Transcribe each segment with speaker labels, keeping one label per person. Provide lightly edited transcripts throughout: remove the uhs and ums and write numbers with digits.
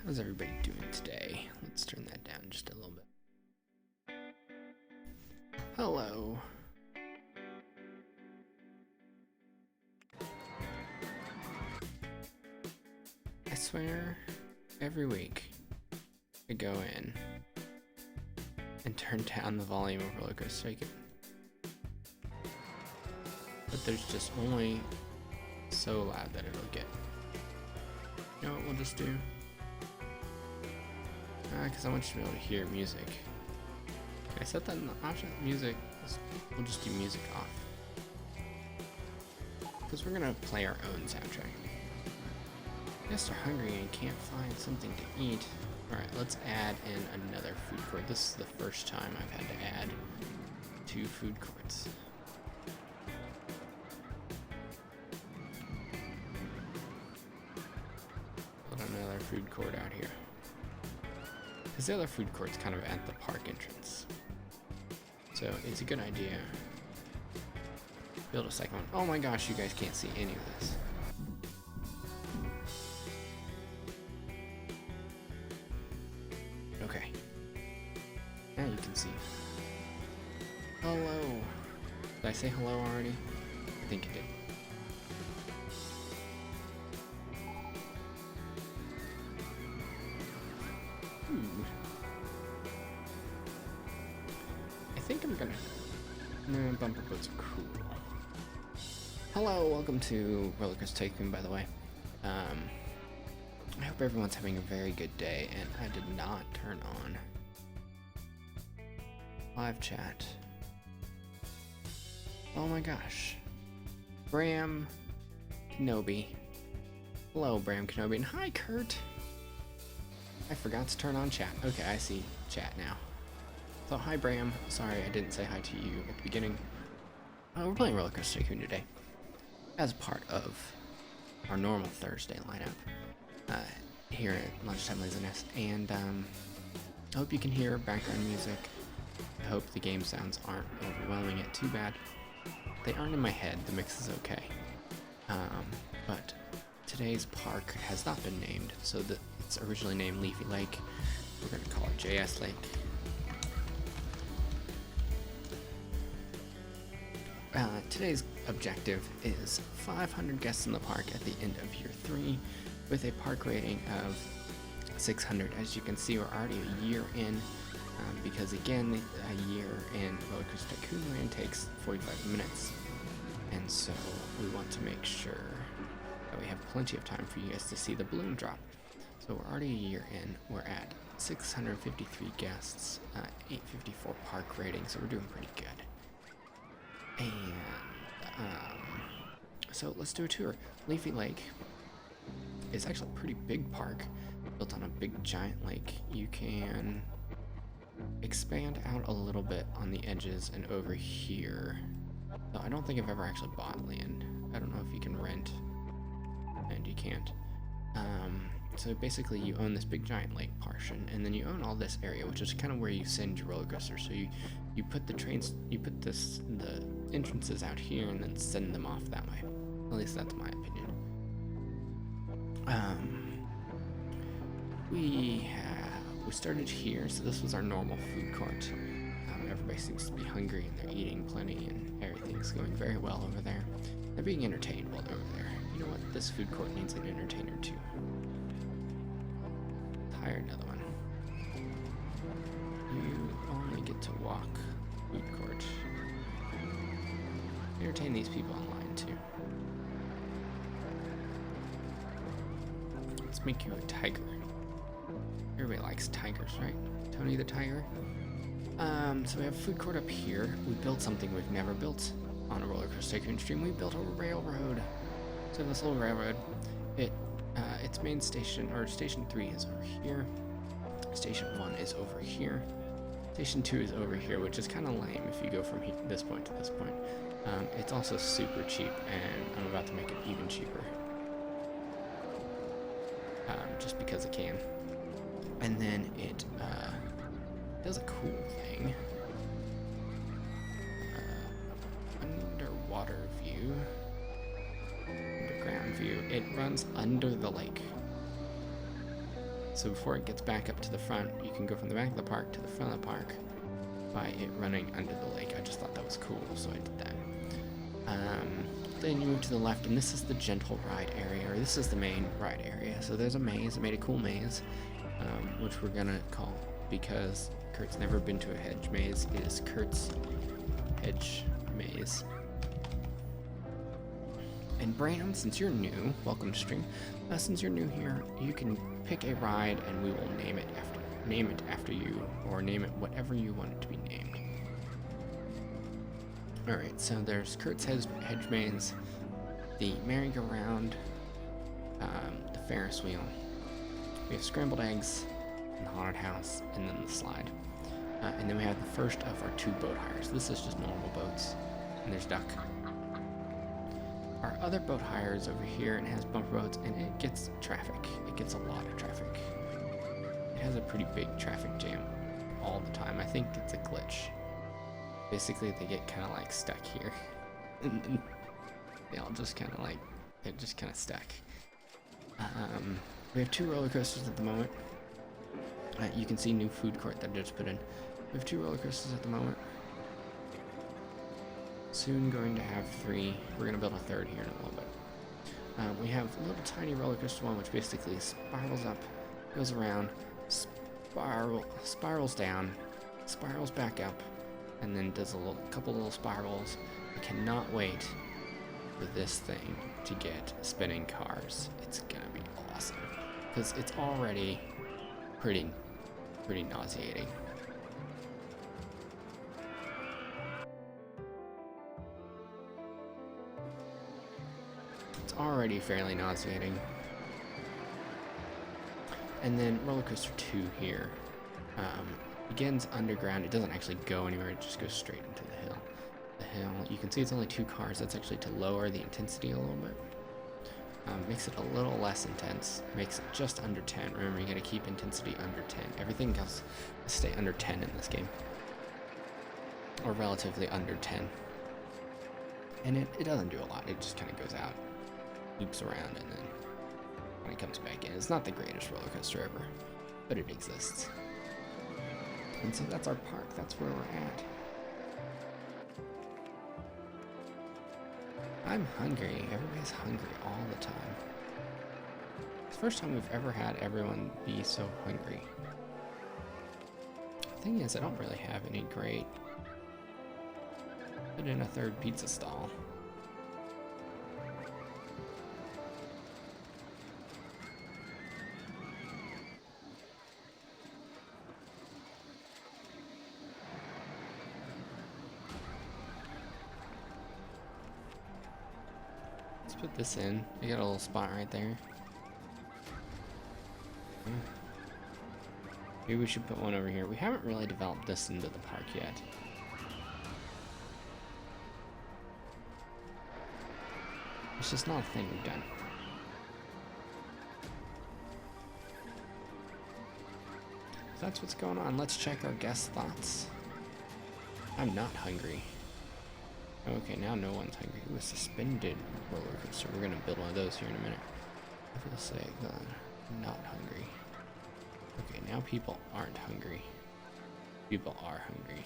Speaker 1: How's everybody doing today? Let's turn that down just a little bit. Hello. I swear, every week I go in and turn down the volume of Roller Coaster Tycoon. But there's just only so loud that it'll get. You know what we'll just do? Because I want you to be able to hear music. Can I set that in the option? Music. We'll just do music off. Because we're going to play our own soundtrack. I guess they're hungry and can't find something to eat. Alright, let's add in another food court. This is the first time I've had to add 2 food courts. Put another food court out here. Because the other food court's kind of at the park entrance. So it's a good idea to build a second one. Oh my gosh, you guys can't see any of this. Okay. Now you can see. Hello. Did I say hello already? I think it did. I think I'm gonna... No, bumper boats are cool. Hello, welcome to Roller Coaster Tycoon, by the way. I hope everyone's having a very good day, and I did not turn on live chat. Oh my gosh. Bram Kenobi. Hello, Bram Kenobi, and hi, Kurt. I forgot to turn on chat. Okay, I see chat now. So, hi, Bram. Sorry I didn't say hi to you at the beginning. We're playing Roller Coaster Tycoon today as part of our normal Thursday lineup here at Lunchtime, Laziness. And I hope you can hear background music. I hope the game sounds aren't overwhelming it too bad. They aren't in my head. The mix is okay. But today's park has not been named, so it's originally named Leafy Lake. We're going to call it JS Lake. Today's objective is 500 guests in the park at the end of year 3 with a park rating of 600. As you can see, we're already a year in because again, a year in Roller Coaster Tycoon Land takes 45 minutes, and so we want to make sure that we have plenty of time for you guys to see the balloon drop. So we're already a year in. We're at 653 guests, 854 park rating, so we're doing pretty good. And so let's do a tour. Leafy Lake is actually a pretty big park built on a big giant lake. You can expand out a little bit on the edges and over here. So I don't think I've ever actually bought land. I don't know if you can rent, and you can't. So basically you own this big giant lake portion, and then you own all this area, which is kind of where you send your roller coasters. So you put the trains, the entrances out here and then send them off that way. At least that's my opinion. We started here, so this was our normal food court. Everybody seems to be hungry and they're eating plenty and everything's going very well over there. They're being entertained while they're over there. You know what? This food court needs an entertainer too. Hire another one. You only get to walk food court. Entertain these people online too. Let's make you a tiger. Everybody likes tigers, right? Tony the Tiger. So we have a food court up here. We built something we've never built on a Roller Coaster Tycoon stream. We built a railroad. So this little railroad, its main station, or station 3 is over here. Station 1 is over here. Station 2 is over here, which is kind of lame if you go from this point to this point. It's also super cheap, and I'm about to make it even cheaper. Just because I can. And then it does a cool thing. Underwater view. Underground view. It runs under the lake. So before it gets back up to the front, you can go from the back of the park to the front of the park by it running under the lake. I just thought that was cool, so I did that. Then you move to the left, and this is the gentle ride area, or this is the main ride area. So there's a maze. I made a cool maze, which we're gonna call, because Kurt's never been to a hedge maze, it is Kurt's hedge maze. And Bram, since you're new, welcome to stream. Since you're new here, you can pick a ride, and we will name it after you, or name it whatever you want it to be named. Alright, so there's Kurt's hedge maze, the merry-go-round, the Ferris wheel. We have scrambled eggs, and the haunted house, and then the slide. And then we have the first of our 2 boat hires. This is just normal boats, and there's Duck. Our other boat hire is over here, and it has bumper boats, and it gets traffic. It gets a lot of traffic. It has a pretty big traffic jam all the time. I think it's a glitch. Basically, they get kind of like stuck here, and then they all just kind of like, they're just kind of stuck. We have 2 roller coasters at the moment. You can see new food court that I just put in. We have 2 roller coasters at the moment. Soon going to have 3. We're going to build a 3rd here in a little bit. We have a little tiny roller coaster one, which basically spirals up, goes around, spirals down, spirals back up, and then does a couple little spirals. I cannot wait for this thing to get spinning cars. It's gonna be awesome, because it's already pretty nauseating. It's already fairly nauseating. And then roller coaster 2 here. Begins underground. It doesn't actually go anywhere, it just goes straight into the hill. The hill, you can see it's only 2 cars. That's actually to lower the intensity a little bit. Makes it a little less intense. Makes it just under 10. Remember, you gotta keep intensity under 10. Everything else stay under 10 in this game. Or relatively under 10. And it doesn't do a lot. It just kind of goes out, loops around, and then when it comes back in. It's not the greatest roller coaster ever, but it exists. And so that's our park, that's where we're at. I'm hungry. Everybody's hungry all the time. It's the first time we've ever had everyone be so hungry. The thing is, I don't really have any great... Put in a 3rd pizza stall. Put this in. You got a little spot right there. Maybe we should put one over here. We haven't really developed this into the park yet. It's just not a thing we've done. So that's what's going on. Let's check our guest thoughts. I'm not hungry. Okay, now no one's hungry. Ooh, a suspended roller coaster. We're gonna build one of those here in a minute. For the sake of not hungry. Okay, now people aren't hungry. People are hungry.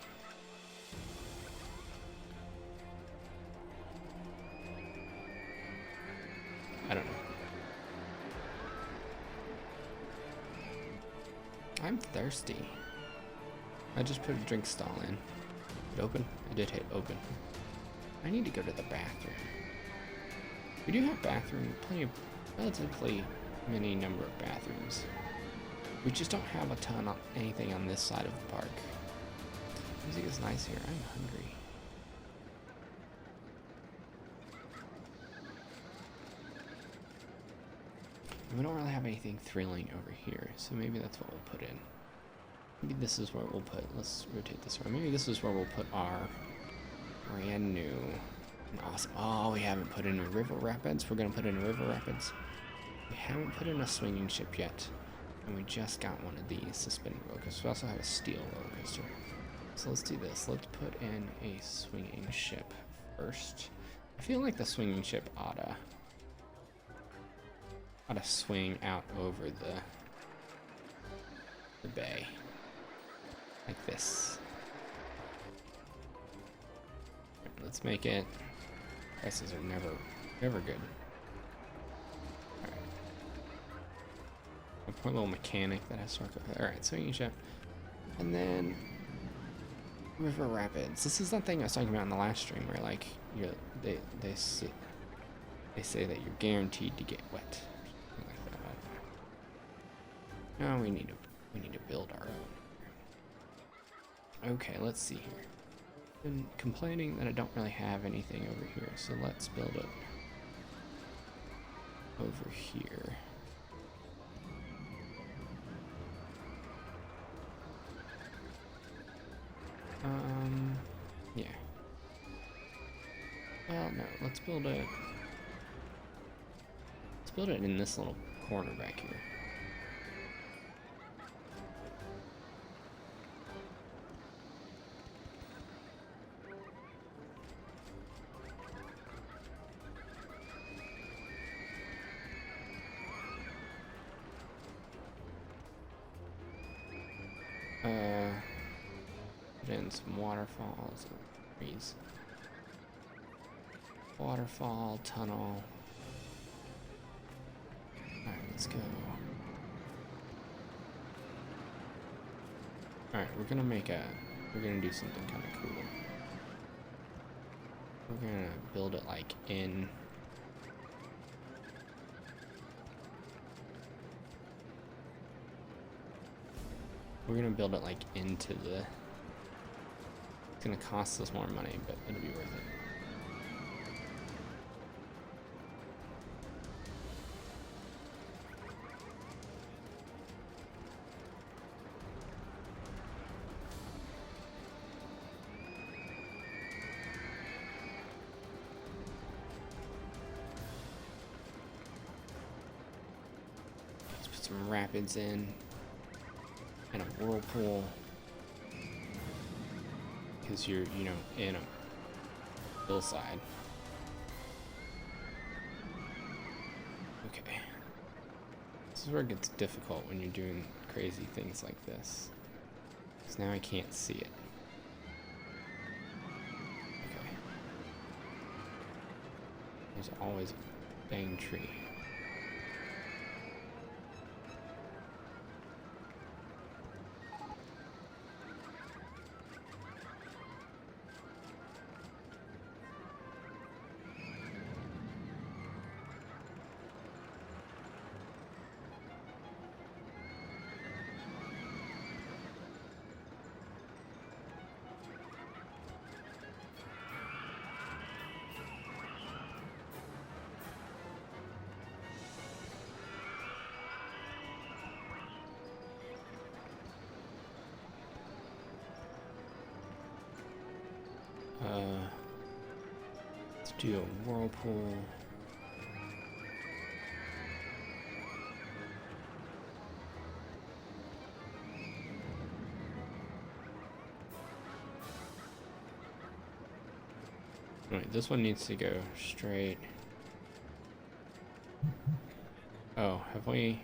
Speaker 1: I don't know. I'm thirsty. I just put a drink stall in. It open? I did hit open. I need to go to the bathroom. We do have relatively many number of bathrooms. We just don't have a ton of anything on this side of the park. Music is nice here. I'm hungry. We don't really have anything thrilling over here, so maybe that's what we'll put in. Maybe this is where we'll put, let's rotate this way. Maybe this is where we'll put our brand new and awesome. Oh, we haven't put in a river rapids. We're gonna put in a river rapids. We haven't put in a swinging ship yet, and we just got one of these suspended roller coasters. We also have a steel roller coaster. So let's do this. Let's put in a swinging ship first. I feel like the swinging ship oughta swing out over the the bay. Like this. Let's make it. Prices are never good. Alright. A poor little mechanic that has to work with. Alright, so you ship. And then River Rapids. This is that thing I was talking about in the last stream where like they say that you're guaranteed to get wet. Something like that. No, we need to build our own. Okay, let's see here. Been complaining that I don't really have anything over here, so let's build it over here. Yeah. Well, no, let's build it in this little corner back here. Put in some waterfalls and trees. Waterfall, tunnel. Alright, let's go. Alright, we're gonna do something kind of cool. We're gonna build it like in. We're gonna build it like into the. It's gonna cost us more money, but it'll be worth it. Let's put some rapids in. And a whirlpool, because you're, in a hillside. Okay. This is where it gets difficult when you're doing crazy things like this. Because now I can't see it. Okay. There's always a dang tree. Let's do a whirlpool. Right, this one needs to go straight. Oh, have we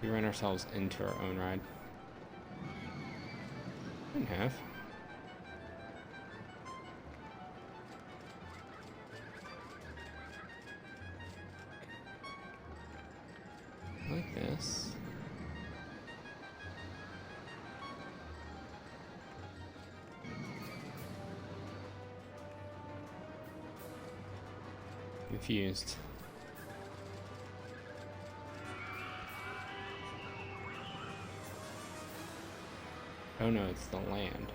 Speaker 1: ran ourselves into our own ride? Didn't have. Like this. Confused. Oh no, it's the land.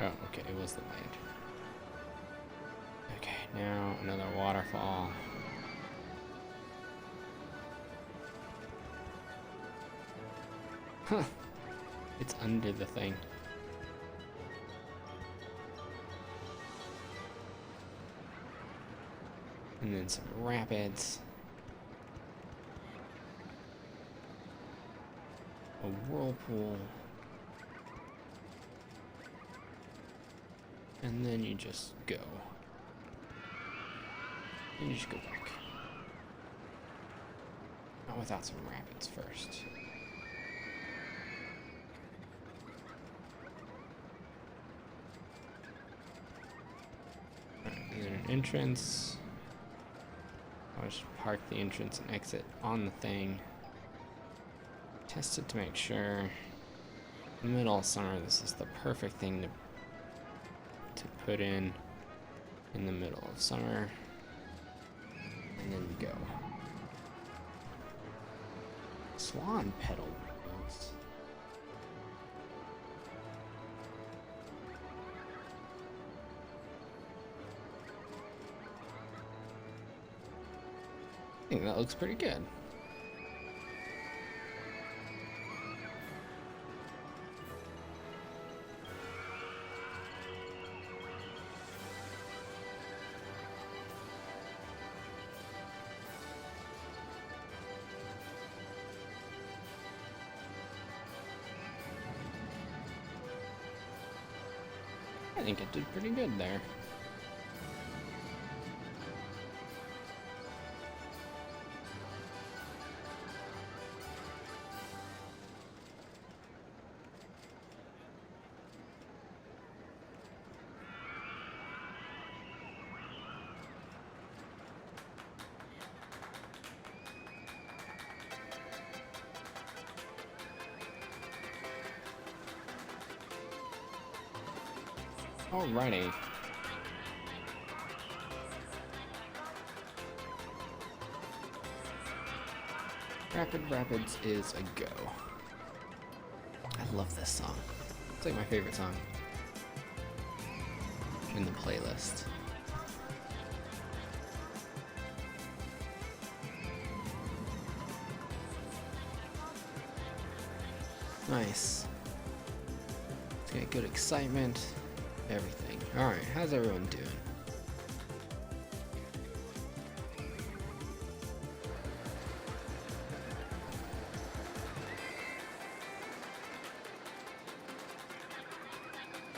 Speaker 1: Oh, okay, it was the land. Okay, now another waterfall. Huh. It's under the thing. And then some rapids. a whirlpool. And then you just go. And you just go back. Not without some rapids first. Alright, and then an entrance. I'll just park the entrance and exit on the thing. Test it to make sure. In the middle of summer, this is the perfect thing to put in the middle of summer. And then go. Swan pedal wheels. I think that looks pretty good. I think it did pretty good there. Alrighty. Rapid Rapids is a go. I love this song. It's like my favorite song in the playlist. Nice. It's got good excitement. Everything. Alright, how's everyone doing?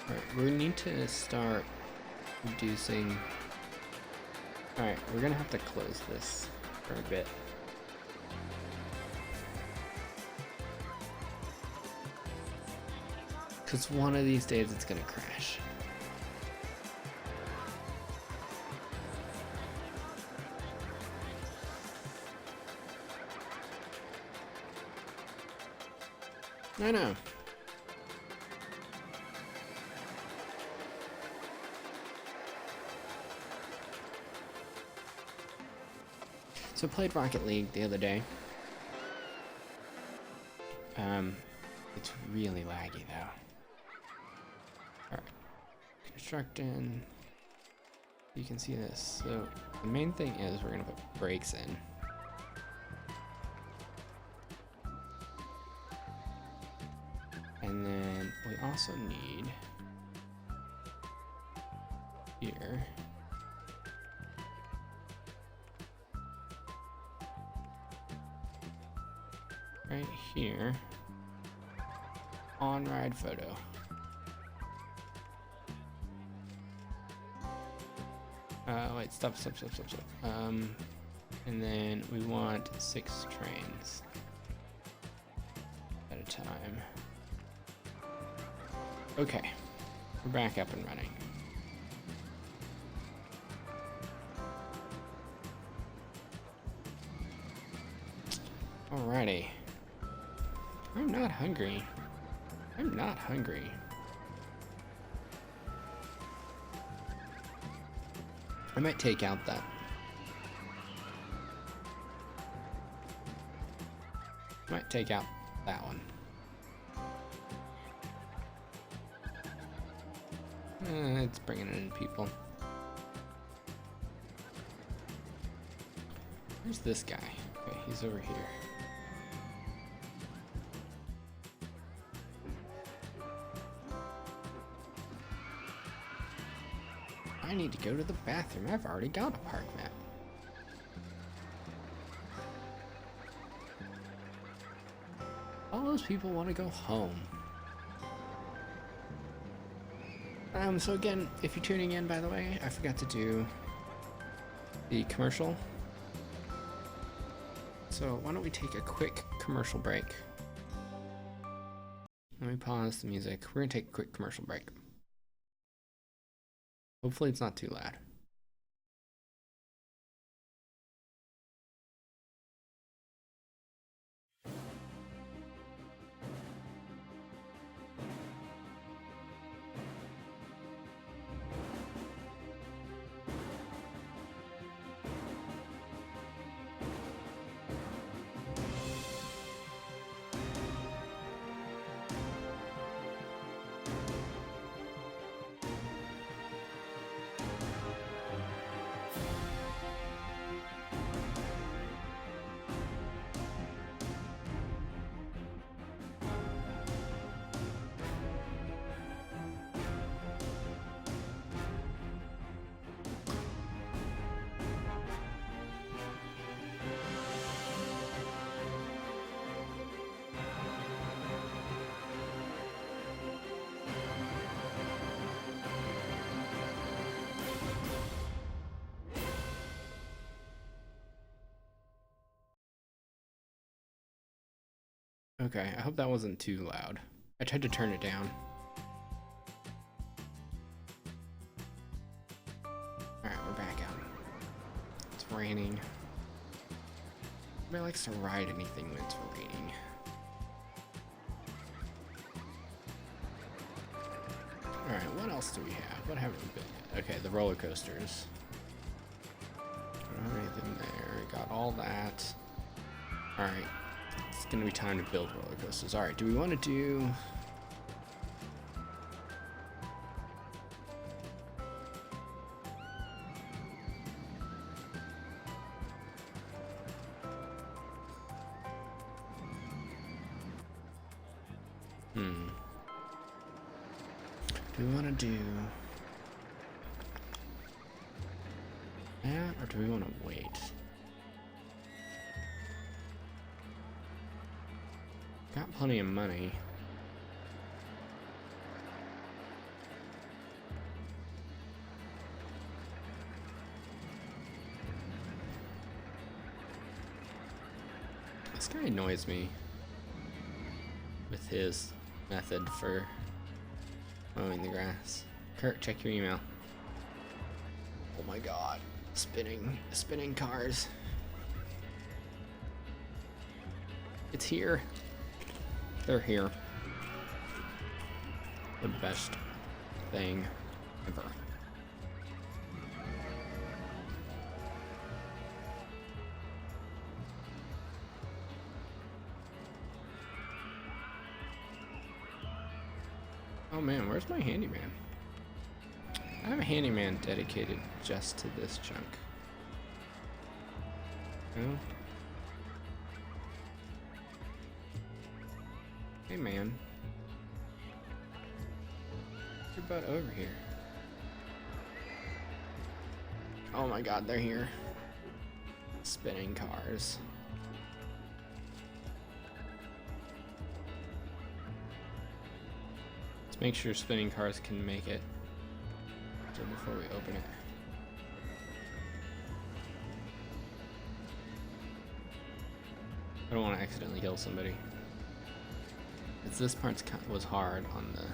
Speaker 1: Alright, we need to start reducing. Alright, we're gonna have to close this for a bit. Because one of these days it's gonna crash. I know. So I played Rocket League the other day. It's really laggy though. Alright. Constructing. You can see this. So the main thing is we're gonna put brakes in. And then we also need here right here on ride photo. Wait, stop. And then we want 6 trains at a time. Okay, we're back up and running. Alrighty. I'm not hungry. I'm not hungry. I might take out that. Might take out that one. It's bringing in people. Where's this guy? Okay, he's over here. I need to go to the bathroom. I've already got a park map. Most people want to go home. So again, if you're tuning in, by the way, I forgot to do the commercial. So why don't we take a quick commercial break? Let me pause the music. We're gonna take a quick commercial break. Hopefully it's not too loud. Okay, I hope that wasn't too loud. I tried to turn it down. Alright, we're back out. It's raining. Nobody likes to ride anything when it's raining. Alright, what else do we have? What haven't we built yet? Okay, the roller coasters. Alright, in there. We got all that. Alright. It's gonna be time to build roller coasters. Alright, do we want to do... Do we want to do that, or do we want to wait? Got plenty of money. This guy annoys me with his method for mowing the grass. Kurt, check your email. Oh my god. Spinning cars. It's here. They're here. The best thing ever. Oh man, where's my handyman? I have a handyman dedicated just to this junk. No? Hey man. Get your butt over here. Oh my god, they're here. Spinning cars. Let's make sure spinning cars can make it. So before we open it. I don't want to accidentally kill somebody. Because this part was hard on the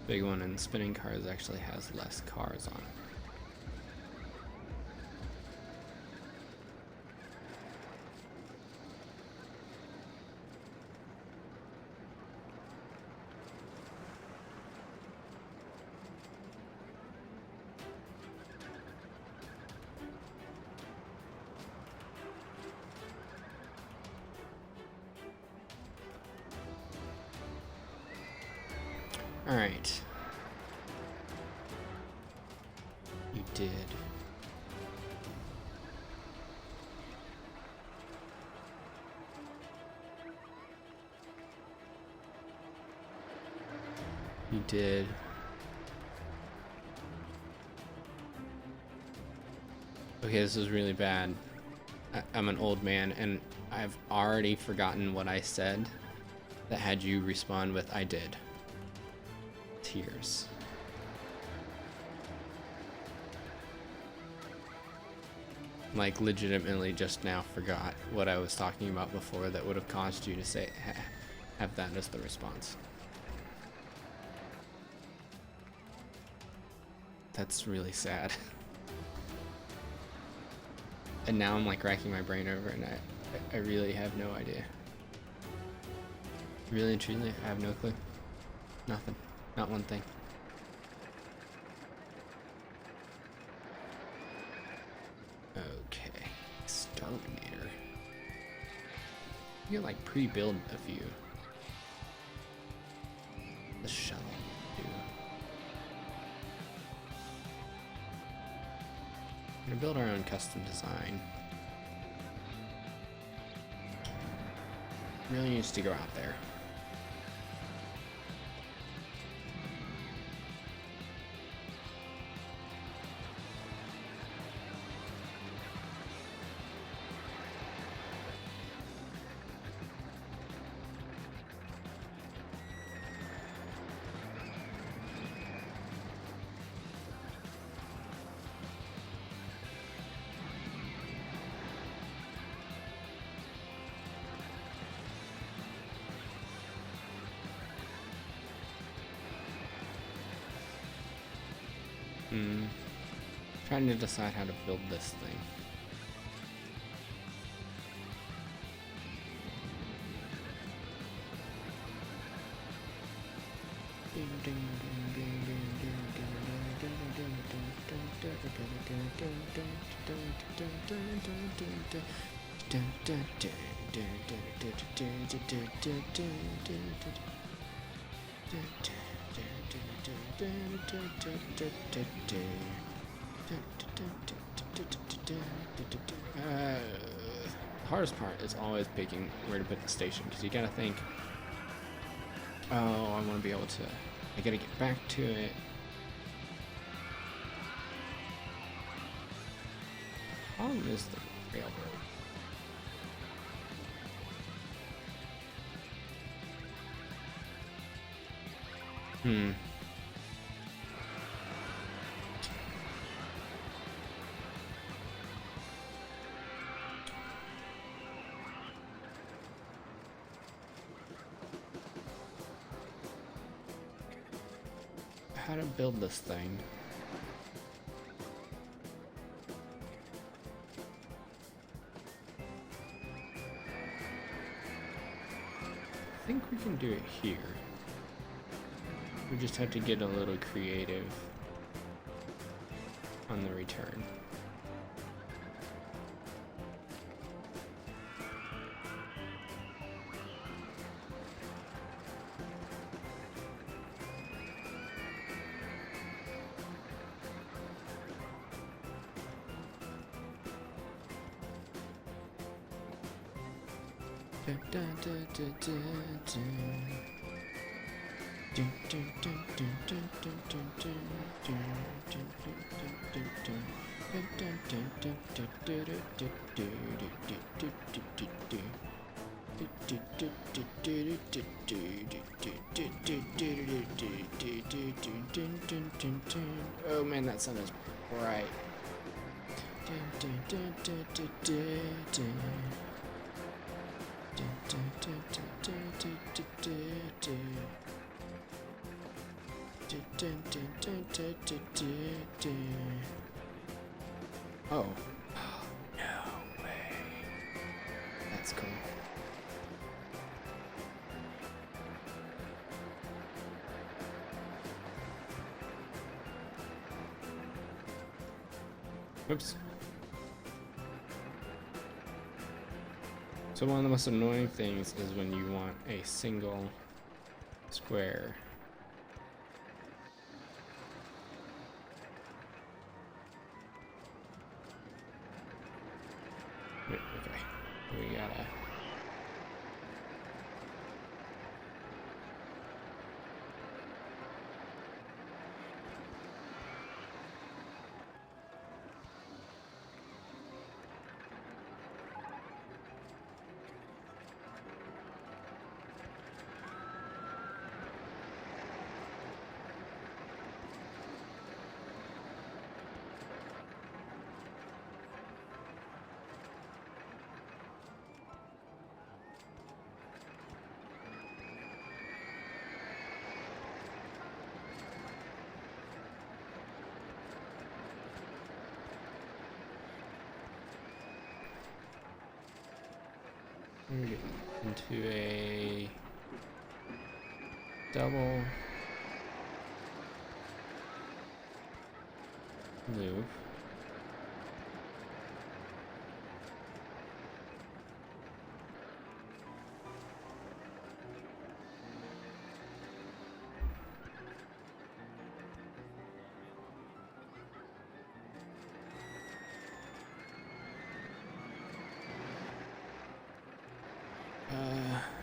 Speaker 1: big one, and spinning cars actually has less cars on it. All right. You did. You did. Okay, this is really bad. I'm an old man and I've already forgotten what I said that had you respond with "I did." Tears. Like legitimately just now forgot what I was talking about before that would have caused you to say have that as the response. That's really sad. And now I'm like racking my brain over and I really have no idea. Really and truly, I have no clue. Nothing. Not one thing. Okay. Starminator. You can like pre-build a few. The shuttle, too. We're gonna build our own custom design. Really needs to go out there. Trying to decide how to build this thing. Hardest part is always picking where to put the station, because you gotta think, oh, I want to be able to, I gotta get back to it. The problem is the railroad. How to build this thing. I think we can do it here. We just have to get a little creative on the return. Oh man, that sun is bright. Oh. No way. That's cool. Oops. So one of the most annoying things is when you want a single square. Wait, okay, we gotta. We get into a double loop.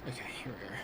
Speaker 1: Okay, here we are.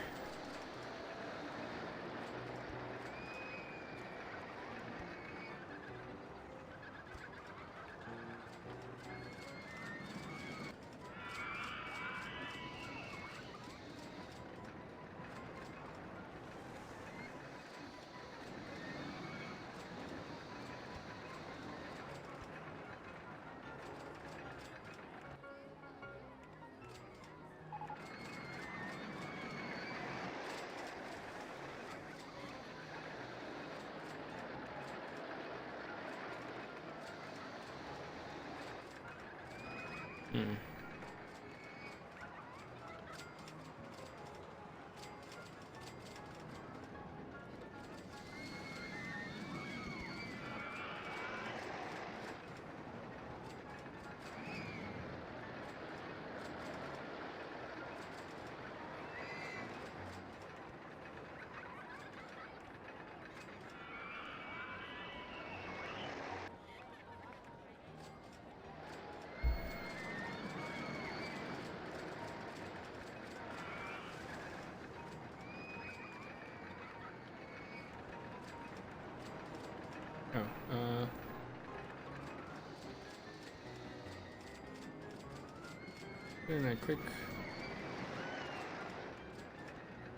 Speaker 1: Doing a quick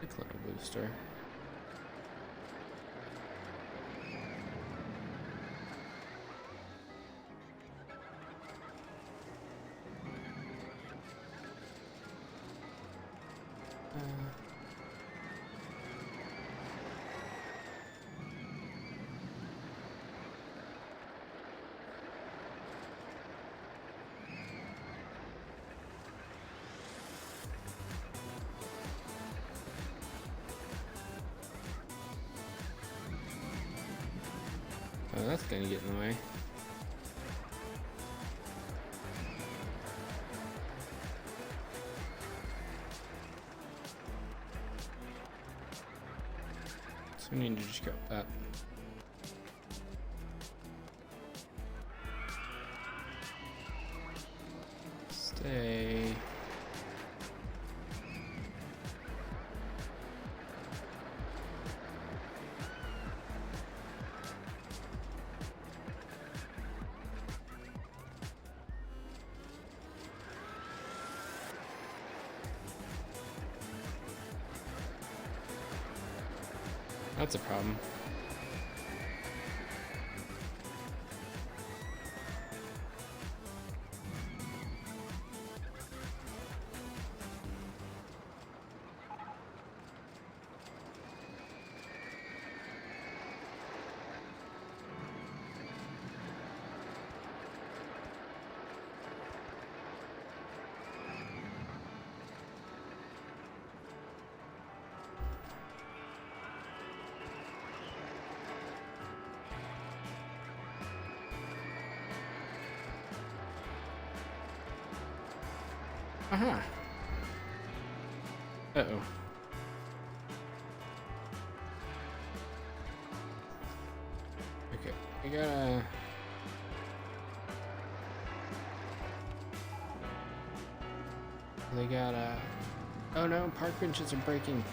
Speaker 1: little booster. Oh, that's gonna get in the way. So we need to just go up. Stay. That's a problem. Uh-huh. Uh-oh. Okay, I gotta... They gotta... Oh no, park benches are breaking.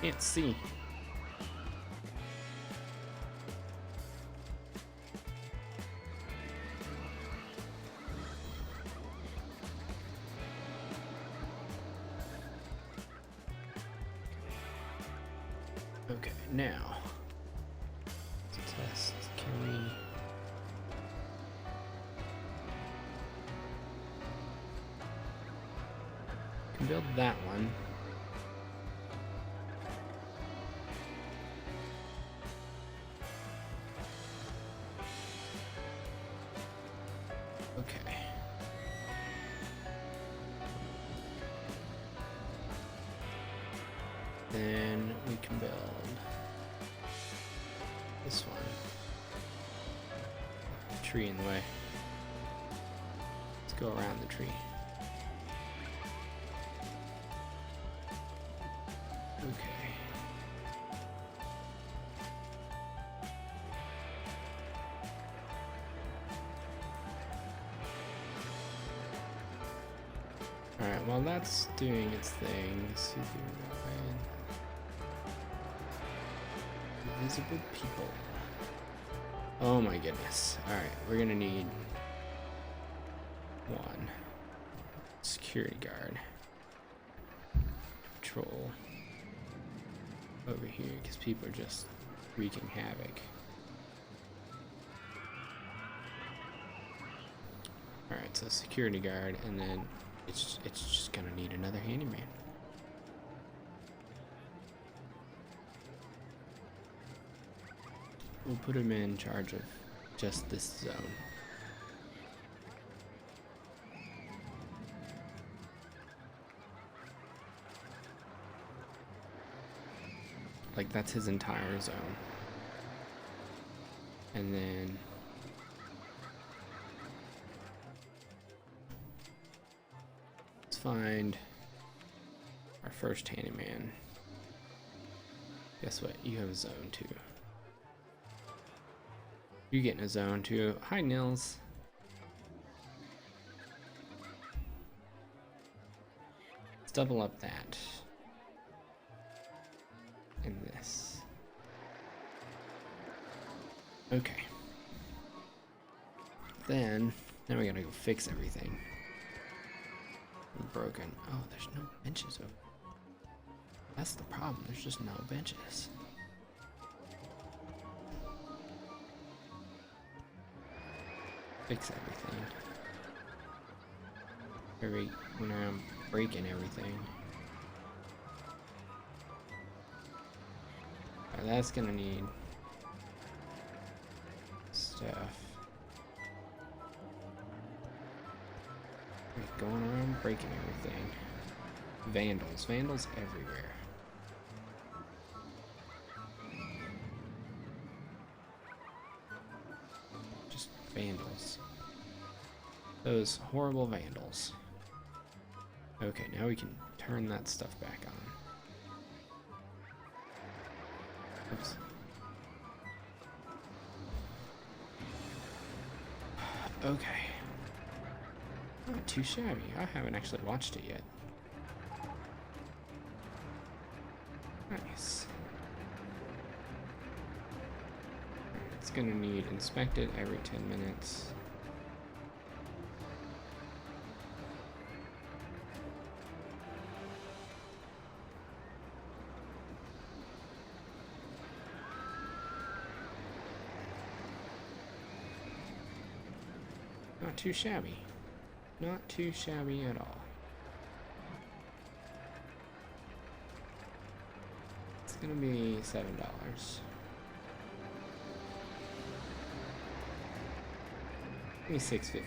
Speaker 1: Can't see. now, let's test. Can we? Can build that one. Okay. Then we can build this one. Tree in the way. Let's go around the tree. Okay. Alright, while that's doing its thing, let's see if we can go ahead. Invisible people. Oh my goodness. Alright, we're gonna need one security guard. Patrol over here because people are just wreaking havoc. Alright, so security guard, and then it's just gonna need another handyman. We'll put him in charge of just this zone. Like, that's his entire zone. And then let's find our first handyman. Guess what? You have a zone too. You get in a zone too. Hi, Nils. Let's double up that. And this. Okay. Then we gotta go fix everything. Broken. Oh, there's no benches over. That's the problem. There's just no benches. Fix everything. When I'm breaking everything. Right, that's gonna need stuff. Going around breaking everything. Vandals everywhere. Just vandals. Those horrible vandals. Okay, now we can turn that stuff back on. Oops. Okay. Not too shabby. I haven't actually watched it yet. Nice. It's gonna need inspected every 10 minutes. Not too shabby. Not too shabby at all. It's gonna be $7. Give me $6.50.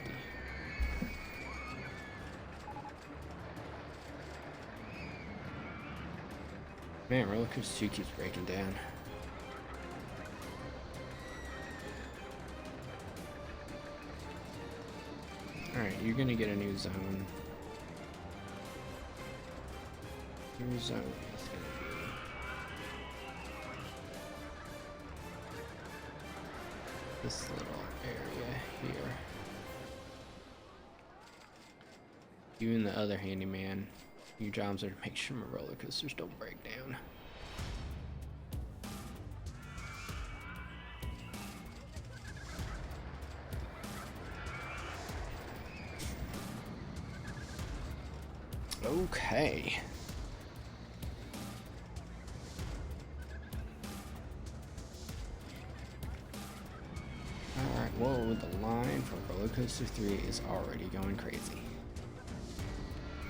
Speaker 1: Man, Roller Coaster 2 keeps breaking down. Alright, you're gonna get a new zone. Your zone is gonna be this little area here. You and the other handyman, your jobs are to make sure my roller coasters don't break down. Okay. whoa, the line for Roller Coaster 3 is already going crazy.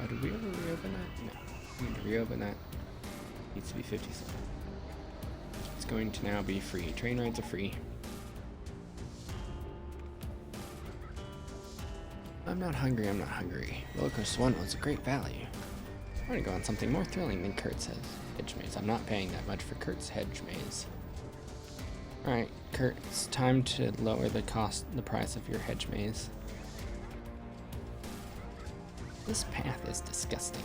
Speaker 1: Oh, did we ever reopen that? No. We need to reopen that. Needs to be 50 cents. It's going to now be free. Train rides are free. I'm not hungry, I'm not hungry. Roller Coaster 1 was a great value. I'm gonna go on something more thrilling than Kurt's hedge maze. I'm not paying that much for Kurt's hedge maze. Alright, Kurt, it's time to lower the price of your hedge maze. This path is disgusting.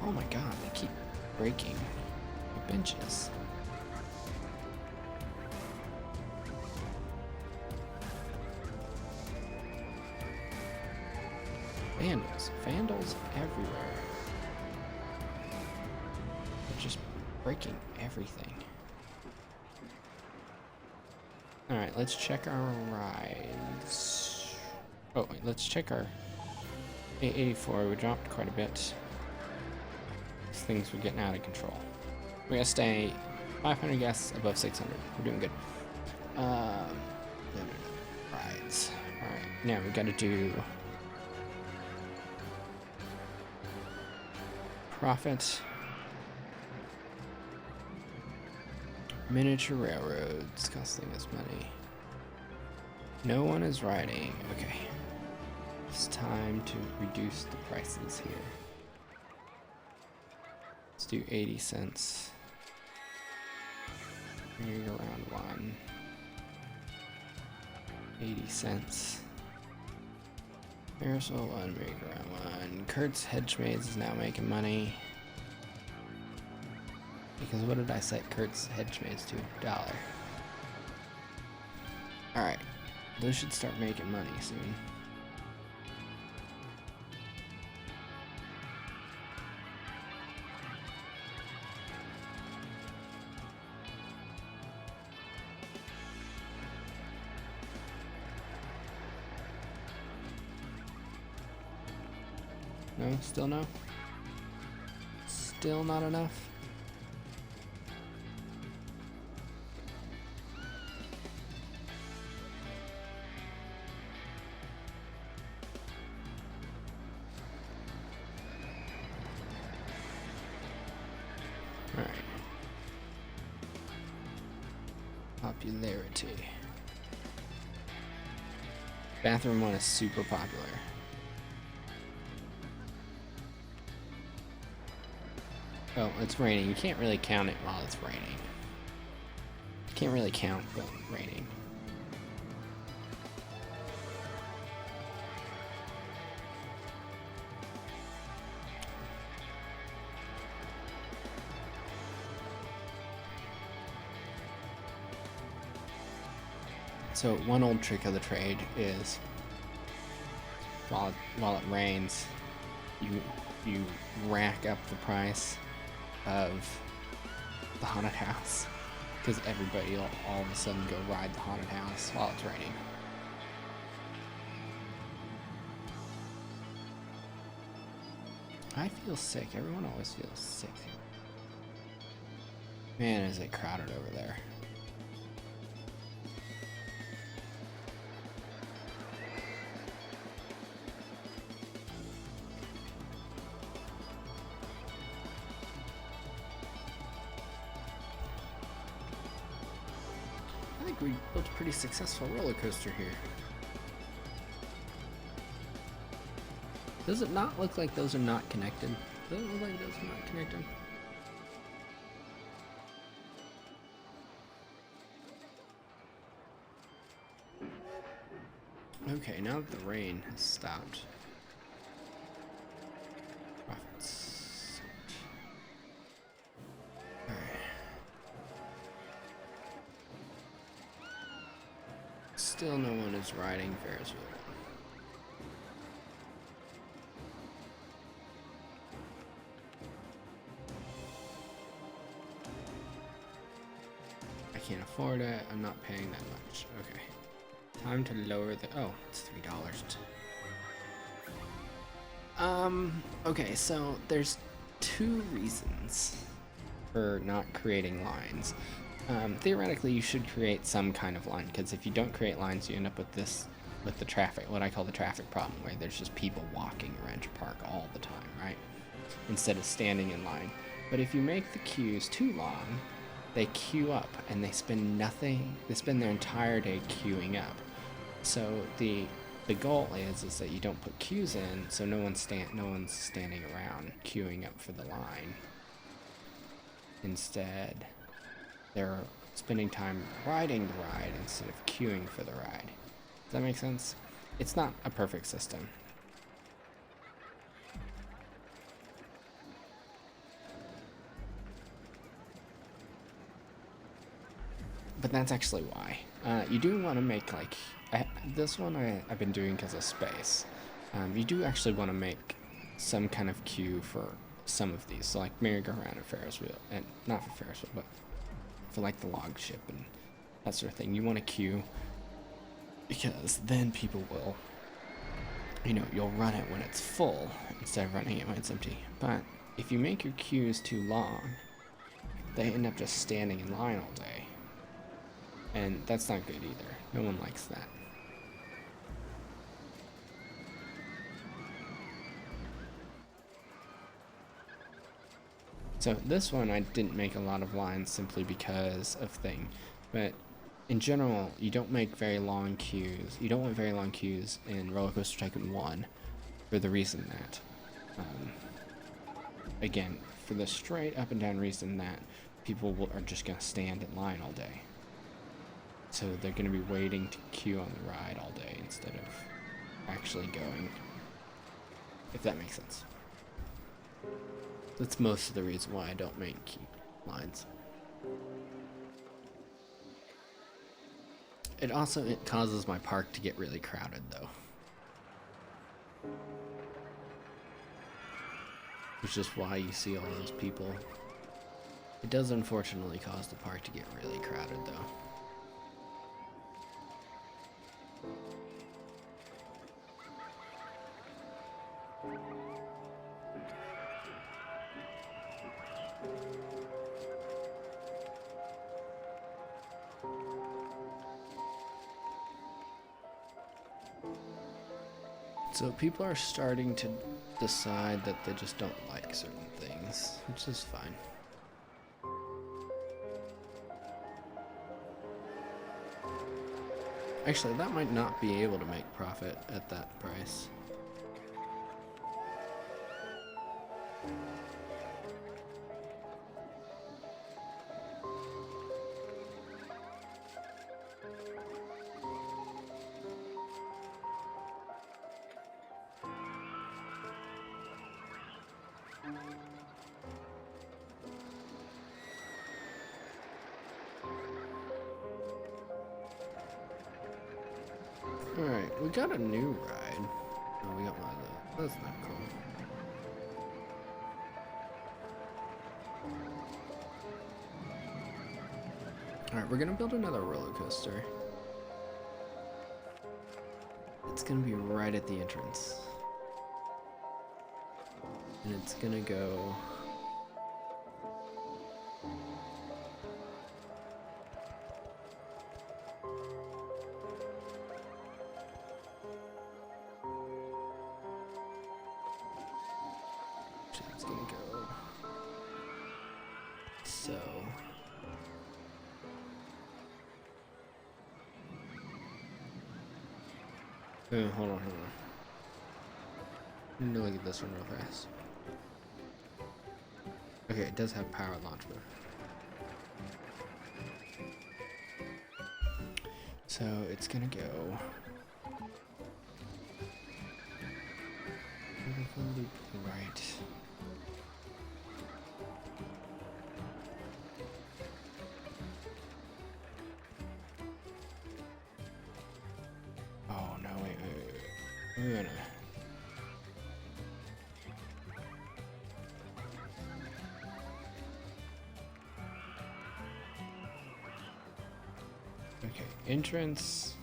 Speaker 1: Oh my god, they keep breaking the benches. Vandals everywhere. They're just breaking everything. Alright, let's check our rides. Oh, wait, let's check our 884. We dropped quite a bit. These things were getting out of control. We're gonna stay 500 guests above 600. We're doing good. Rides. Alright, now we gotta do profit. Miniature railroads costing us money. No one is riding. Okay. It's time to reduce the prices here. Let's do 80 cents. Merry-go-round 1. 80 cents. Carousel 1, merry-go-round 1. Kurt's hedge maze is now making money. Because what did I set Kurt's hedge maze to? $1. Alright. Those should start making money soon. No? Still no? Still not enough? Alright. Popularity. Bathroom 1 is super popular. Oh, it's raining. You can't really count it while it's raining. You can't really count but raining. So one old trick of the trade is while it rains, you rack up the price of the haunted house, because everybody will all of a sudden go ride the haunted house while it's raining. I feel sick. Everyone always feels sick. Man, is it crowded over there. I think we built a pretty successful roller coaster here. Does it not look like those are not connected? Does it look like those are not connected? Okay, now that the rain has stopped. Profits. Alright. Still no one is riding Ferris wheel. I can't afford it. I'm not paying that much. Okay. Time to lower the... Oh, it's $3. Okay, so there's two reasons for not creating lines. Theoretically, you should create some kind of line, because if you don't create lines, you end up with the traffic, what I call the traffic problem, where there's just people walking around your park all the time, right? Instead of standing in line. But if you make the queues too long, they queue up and they spend their entire day queuing up. So the goal is that you don't put queues in, so no one's standing around queuing up for the line. Instead, they're spending time riding the ride instead of queuing for the ride. Does that make sense? It's not a perfect system. But that's actually why. You do want to make, like, this one I've been doing because of space. You do actually want to make some kind of queue for some of these, so like merry-go-round and Ferris wheel, and not for Ferris wheel, but for like the log ship and that sort of thing. You want to queue because then people will, you'll run it when it's full instead of running it when it's empty. But if you make your queues too long, they end up just standing in line all day. And that's not good either. No one likes that. So this one I didn't make a lot of lines simply because of thing. But in general, you don't make very long queues. You don't want very long queues in Roller Coaster Tycoon 1 for the reason that, again, for the straight up and down reason that people are just going to stand in line all day. So they're going to be waiting to queue on the ride all day instead of actually going, if that makes sense. That's most of the reason why I don't make lines. It causes my park to get really crowded though. Which is why you see all those people. It does unfortunately cause the park to get really crowded though. So people are starting to decide that they just don't like certain things, which is fine. Actually, that might not be able to make profit at that price. Alright, we got a new ride. Oh, we got one of those. That's not cool. Alright, we're gonna build another roller coaster. It's gonna be right at the entrance. And it's gonna go... It's gonna go... So... Oh, hold on. Let me look at this one real fast. Okay, it does have power launch mode. So it's gonna go... Right. Oh no, wait. We're gonna... Okay, entrance.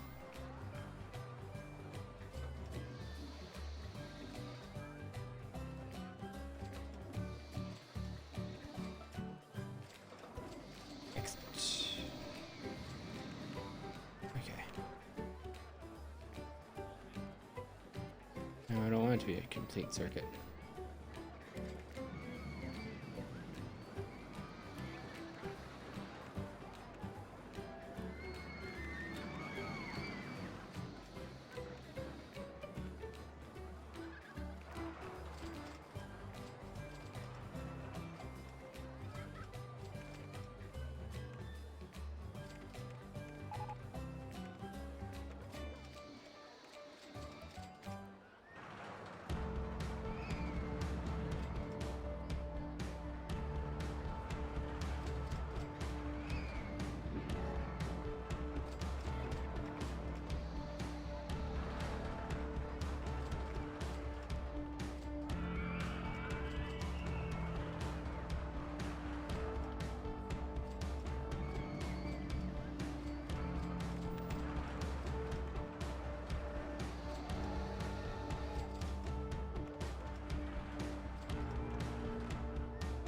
Speaker 1: to be a complete circuit.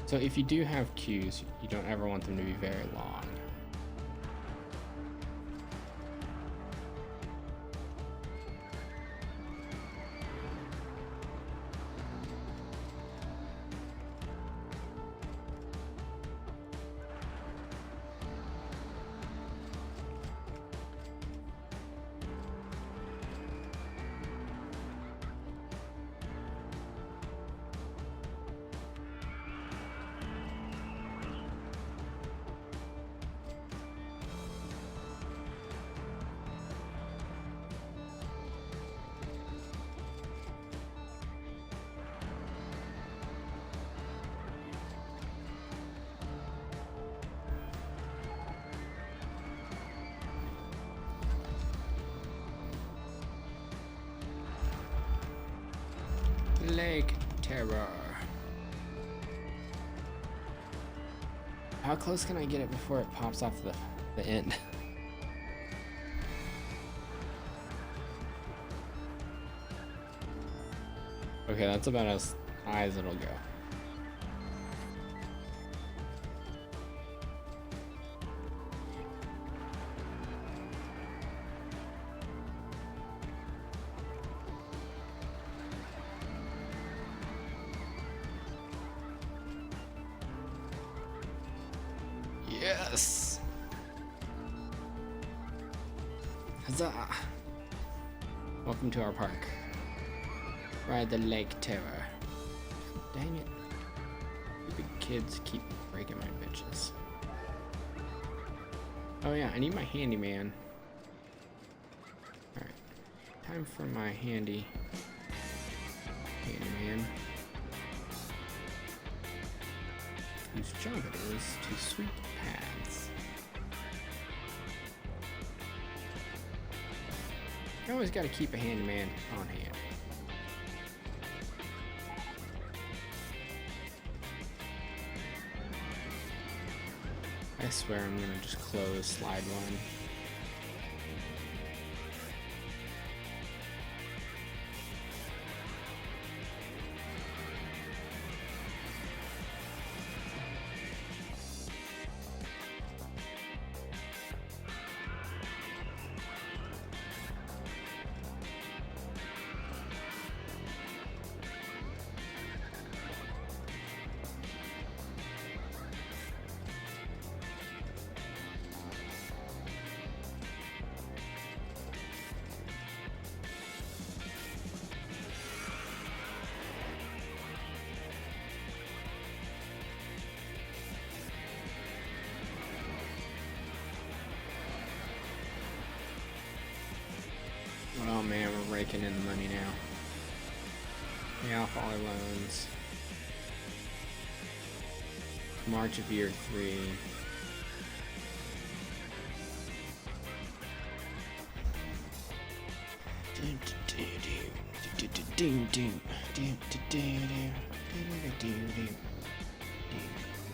Speaker 1: So if you do have queues, you don't ever want them to be very long. Lake Terror. How close can I get it before it pops off the end? Okay, that's about as high as it'll go. Yes! Huzzah! Welcome to our park. Ride the Lake Terror. Dang it. Stupid kids keep breaking my bitches. Oh yeah, I need my handyman. Alright. Time for my handyman. Whose job it is to sweep paths. You always gotta keep a handyman on hand. I swear I'm gonna just close slide one. Oh man, we're raking in the money now. Pay off all our loans. March of year 3.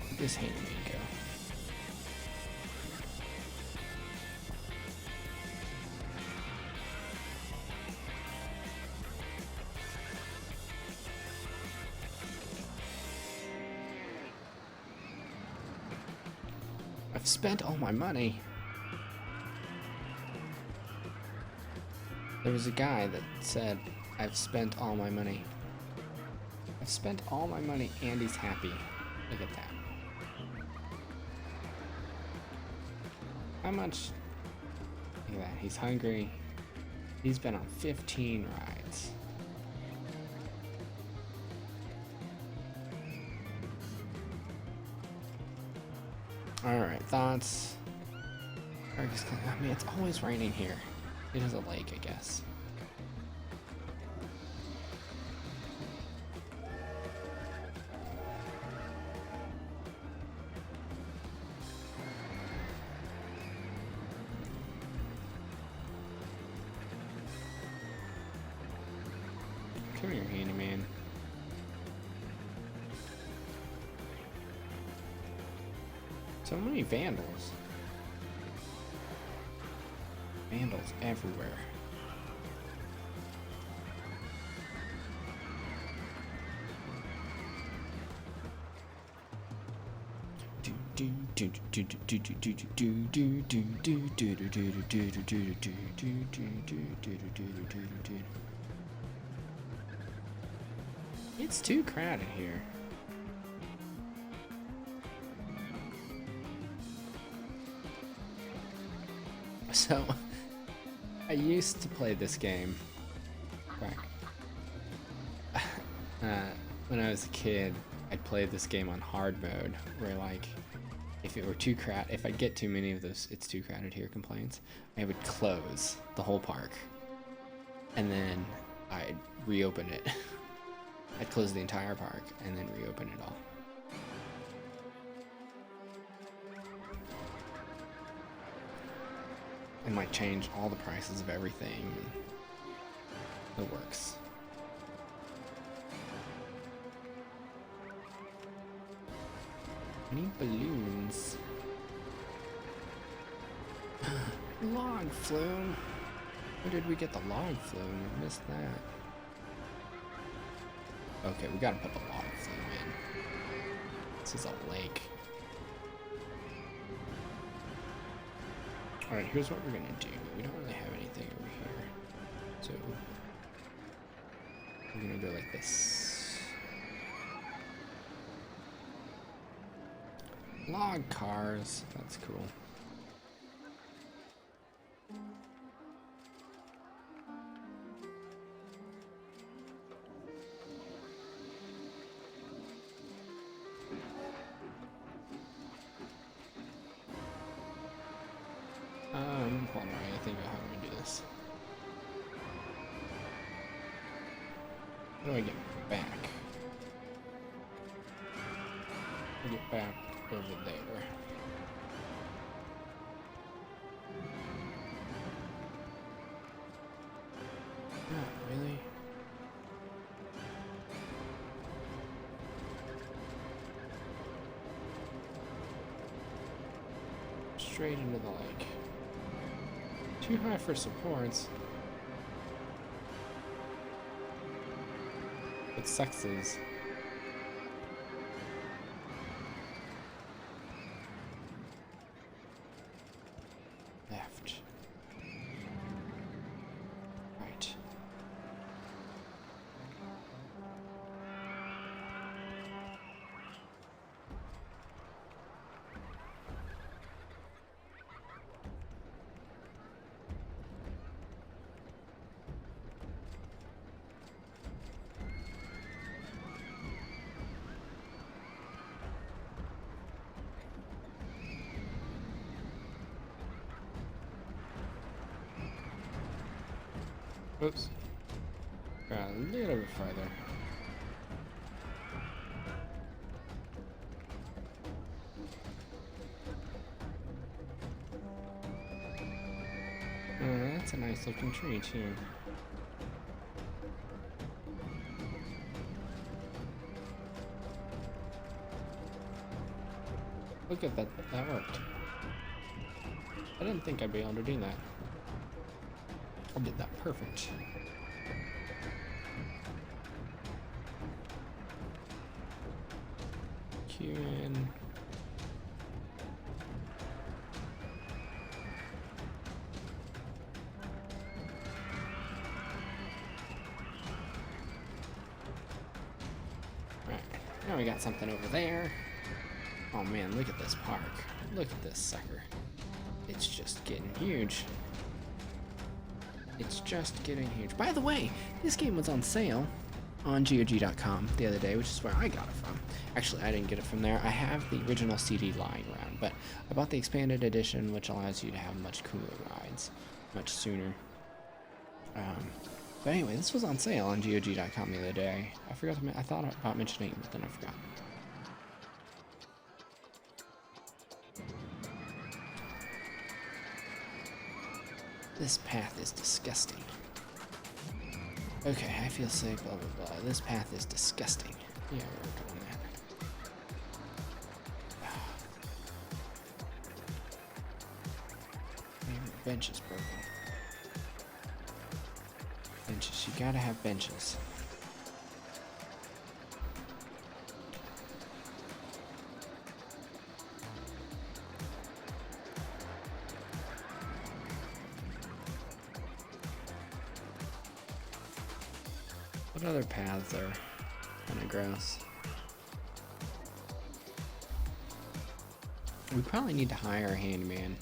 Speaker 1: Where'd this handyman go? I've spent all my money. There was a guy that said I've spent all my money. I've spent all my money and he's happy. Look at that. How much? Look at that. He's hungry. He's been on 15 rides. Alright, thoughts? I mean, it's always raining here. It is a lake, I guess. Come here, handyman. So many vandals. Vandals everywhere. It's too crowded here. So, I used to play this game back when I was a kid. I'd play this game on hard mode, where like, if it were too crowded, if I'd get too many of those "it's too crowded here" complaints, I would close the whole park, and then I'd reopen it. I'd close the entire park and then reopen it all. And like change all the prices of everything. It works. Any balloons? Log flume. Where did we get the log flume? We missed that. Okay, we gotta put the log flume in. This is a lake. Alright, here's what we're gonna do. We don't really have anything over here. So, we're gonna go like this. Log cars. That's cool. Hold on, I think about how I'm gonna do this. How do I get back? I get back over there. Not really. Straight into the lake. Too high for supports. It sucks is. Left. Right. Oops. Got a little bit farther. Oh, that's a nice looking tree too. Look at that, that worked. I didn't think I'd be able to do that. I did that perfect. Q in. Now we got something over there. Oh man, look at this park. Look at this sucker. It's just getting huge. It's just getting huge. By the way, this game was on sale on GOG.com the other day, which is where I got it from. Actually, I didn't get it from there. I have the original CD lying around, but I bought the expanded edition, which allows you to have much cooler rides much sooner. But anyway, this was on sale on GOG.com the other day. I forgot to I thought about mentioning it, but then I forgot. This path is disgusting. Okay, I feel sick, blah blah blah. This path is disgusting. Yeah, we're doing that. Man, the bench is broken. Benches, you gotta have benches. What other paths are kind of gross? We probably need to hire a handyman.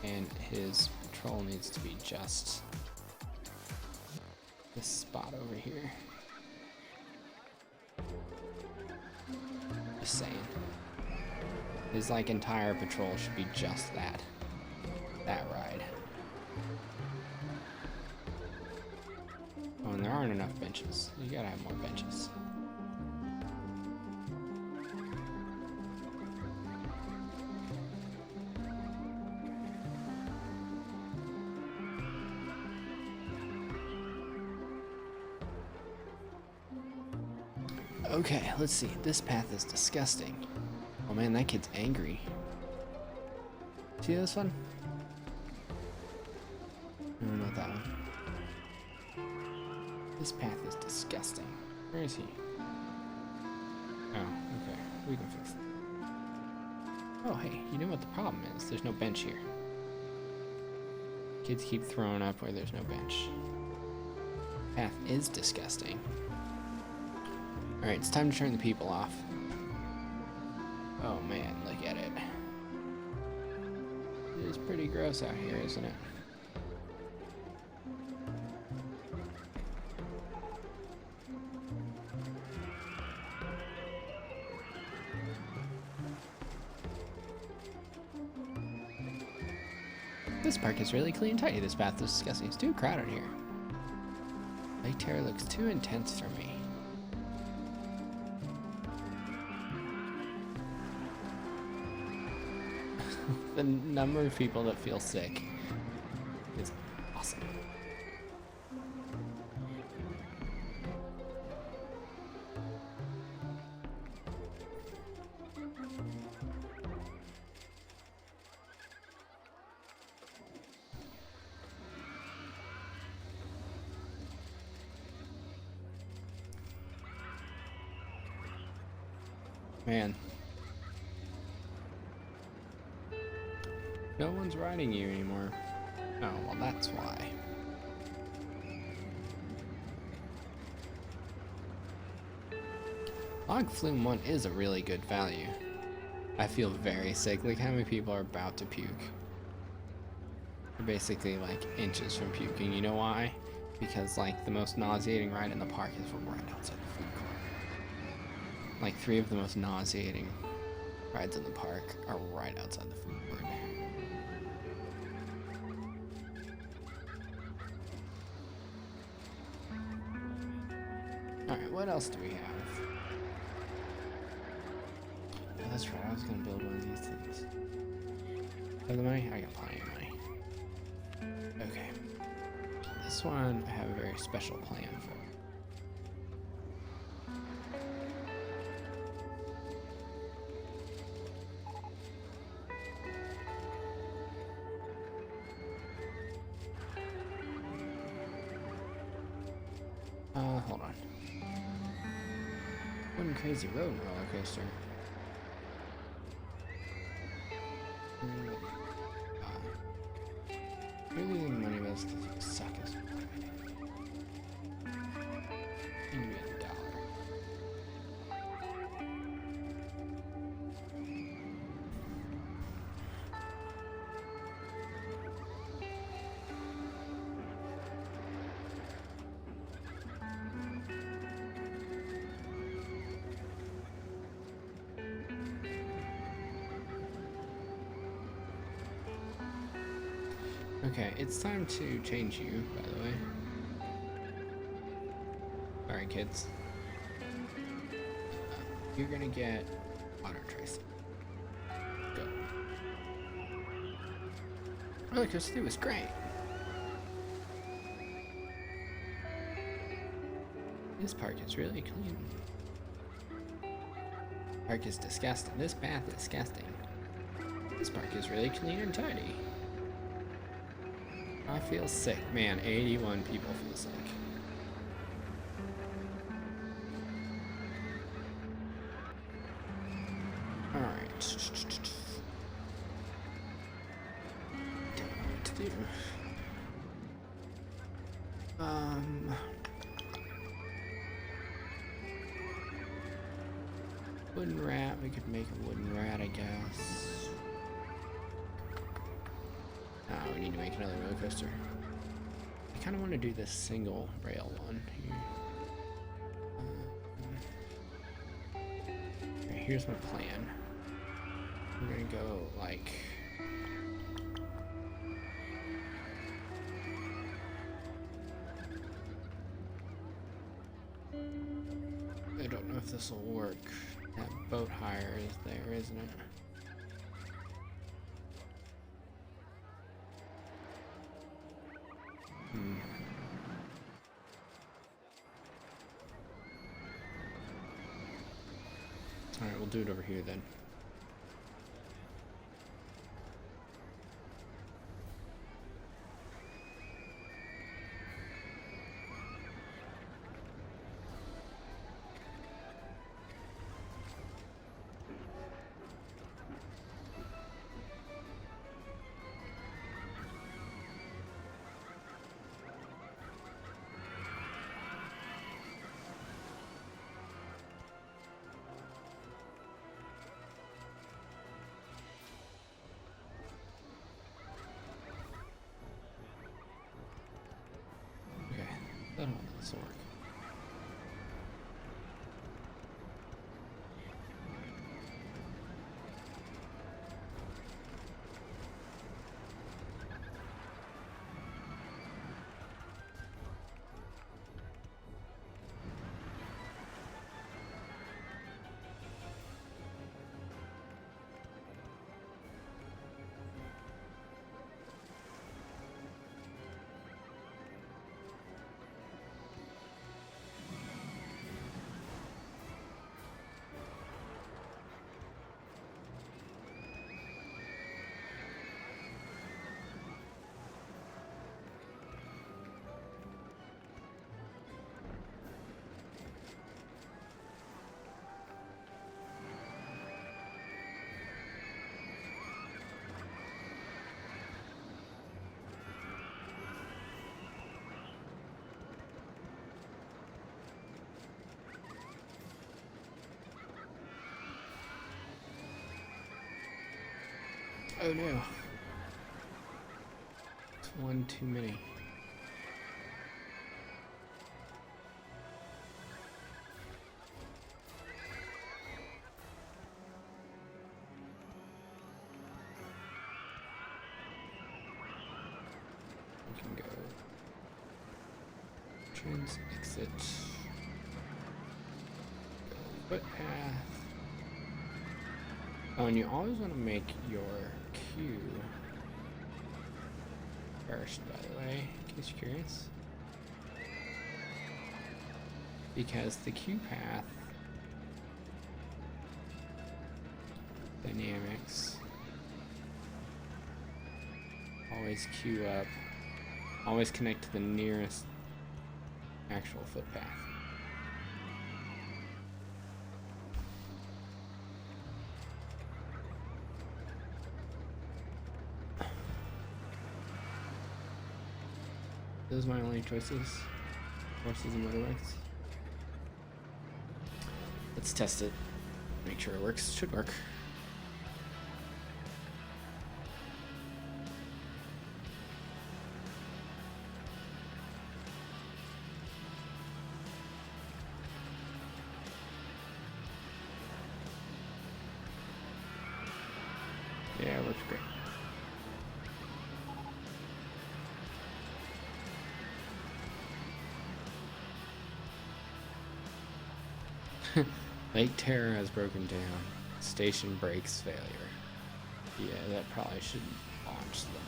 Speaker 1: And his patrol needs to be just this spot over here. Just saying. His like entire patrol should be just that ride. Oh, and there aren't enough benches. You gotta have more benches. Okay, let's see. This path is disgusting. Oh man, that kid's angry. See this one? No, not that one. This path is disgusting. Where is he? Oh, okay. We can fix it. Oh, hey, you know what the problem is? There's no bench here. Kids keep throwing up where there's no bench. Path is disgusting. Alright, it's time to turn the people off. Oh man, look at it. It is pretty gross out here, isn't it? This park is really clean and tidy. This path is disgusting. It's too crowded here. Lake Terror looks too intense for me. The number of people that feel sick is awesome. Man. No one's riding you anymore. Oh, well that's why. Log Flume 1 is a really good value. I feel very sick. Look how many people are about to puke. They're basically like inches from puking. You know why? Because like the most nauseating ride in the park is right outside the food court. Like 3 of the most nauseating rides in the park are right outside the food court. Alright, what else do we have? Oh, that's right, I was gonna build one of these things. Have the money? I got plenty of money. Okay. This one I have a very special plan for. Hold on. One crazy road roller coaster. You're losing money with this because you suck as a Give me $1. Okay, it's time to change you, by the way. Alright, kids. You're gonna get water tracing. Go. Roller coaster was great. This park is really clean. Park is disgusting. This path is disgusting. This park is really clean and tidy. I feel sick. Man, 81 people feel sick. Alright. Don't know what to do. Wooden rat. We could make a wooden rat, I guess. We need to make another roller coaster. I kind of want to do this single rail one here. Okay, here's my plan. We're gonna go like. I don't know if this will work. That boat hire is there, isn't it? Alright, we'll do it over here then. I don't know if this will work. Oh no. It's one too many. We can go entrance, exit, go footpath. Oh, and you always want to make your queue first, by the way, in case you're curious. Because the queue path dynamics always queue up, always connect to the nearest actual footpath. Those are my only choices. Horses and motorbikes. Let's test it. Make sure it works. Should work. Yeah, it works great. Lake Terror has broken down. Station brakes failure. Yeah, that probably should launch them.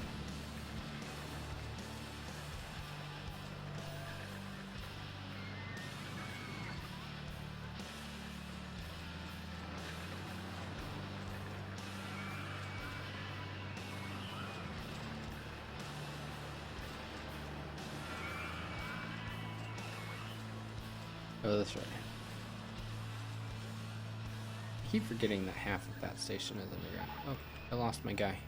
Speaker 1: Oh, that's right. I keep forgetting that half of that station is underground. Oh, I lost my guy.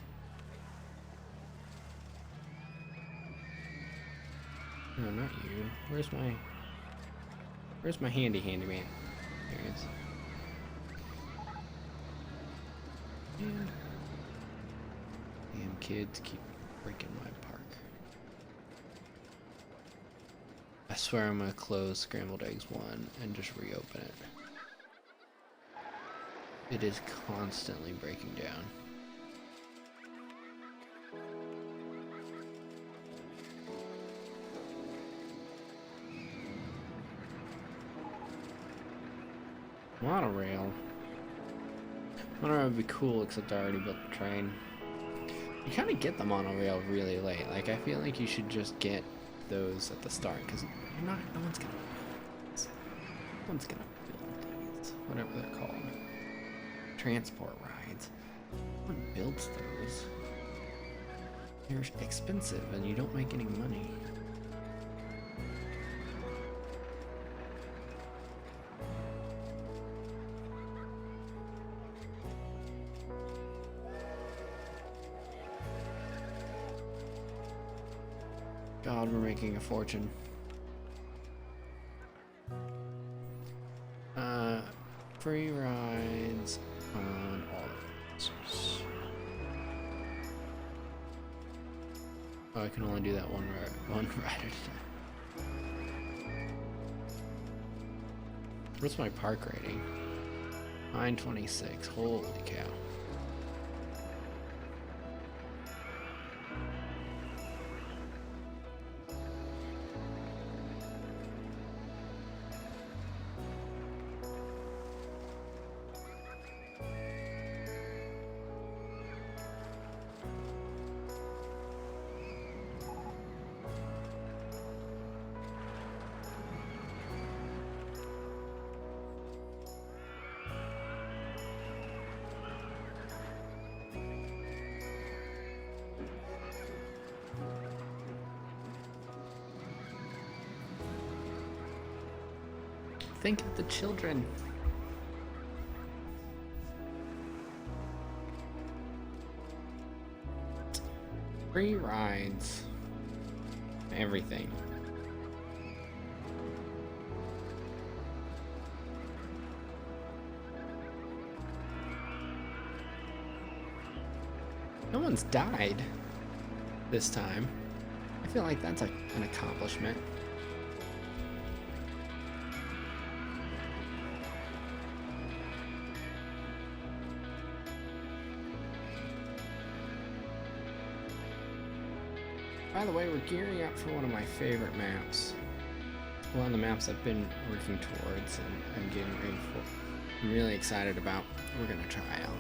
Speaker 1: No, not you. Where's my handyman? There he is. And damn kids keep breaking my park. I swear I'm gonna close Scrambled Eggs 1 and just reopen it. It is constantly breaking down. Monorail. Monorail would be cool, except I already built the train. You kind of get the monorail really late. Like, I feel like you should just get those at the start, because no one's gonna build these. No one's gonna build these, whatever they're called. Transport rides. No one builds those. They're expensive, and you don't make any money. God, we're making a fortune. Free rides on all of those. Oh, I can only do that one ride at a time. What's my park rating? 926. Holy cow. Think of the children. Free rides. Everything. No one's died this time. I feel like that's an accomplishment. By the way, we're gearing up for one of my favorite maps. One of the maps I've been working towards and I'm getting ready for. I'm really excited about. We're gonna try out.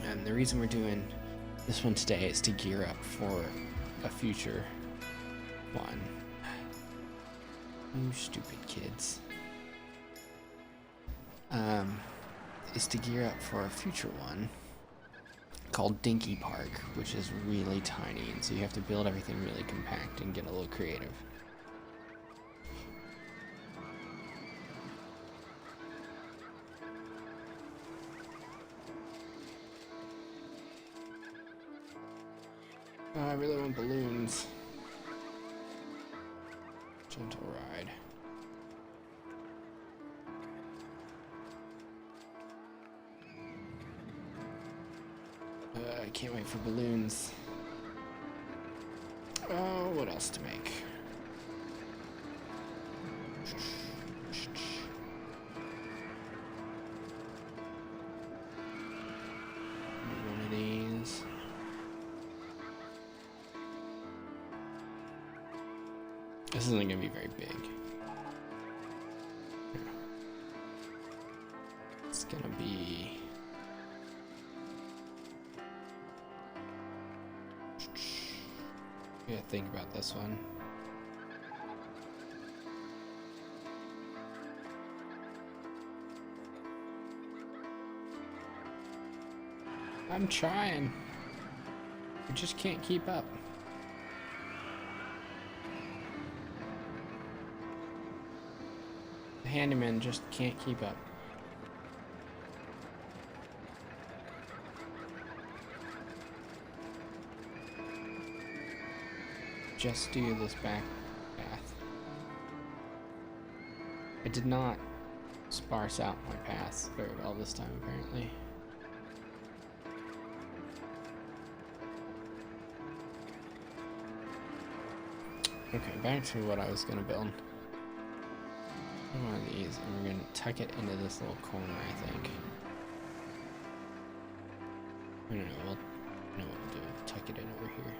Speaker 1: And the reason we're doing this one today is to gear up for a future one. You stupid kids. Is to gear up for a future one called Dinky Park, which is really tiny, and so you have to build everything really compact and get a little creative. Oh, I really want balloons. Gentle ride. I can't wait for balloons. Oh, what else to make? One of these. This isn't gonna be very big. gonna be... I gotta think about this one. I'm trying. I just can't keep up. The handyman just can't keep up. Just do this back path. I did not sparse out my paths very well this time, apparently. Okay, back to what I was gonna build. One of these, and we're gonna tuck it into this little corner, I think. No, we'll know what we'll do. Tuck it in over here.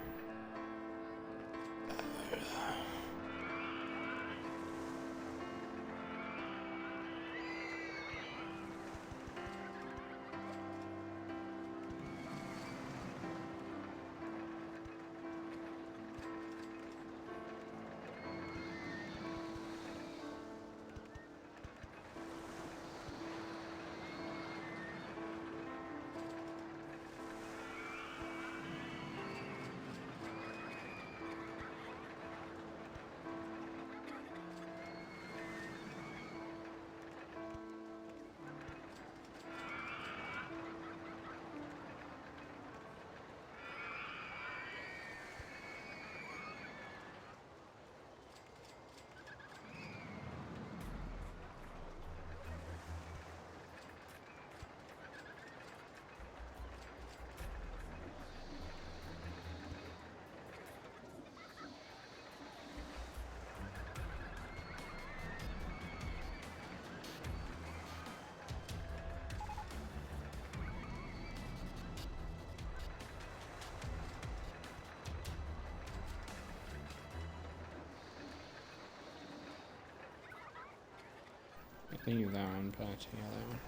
Speaker 1: Leave that one, but yeah, that one.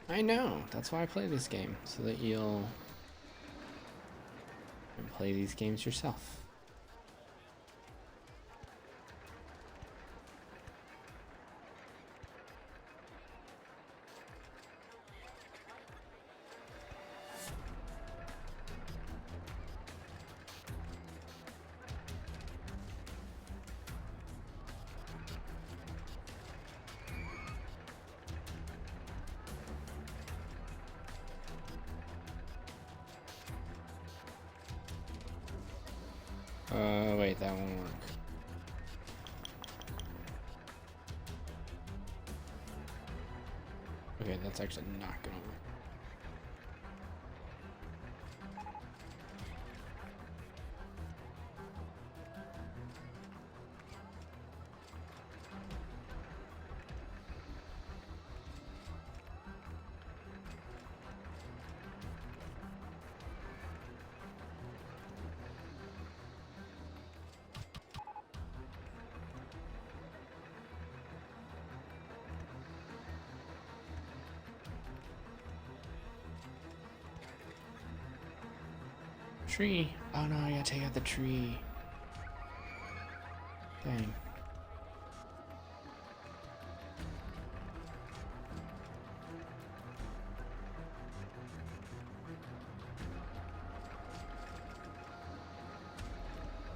Speaker 1: I know, that's why I play this game, so that you'll play these games yourself. Wait, that won't work. Okay, that's actually not gonna work. Tree. Oh no, I gotta take out the tree. Dang.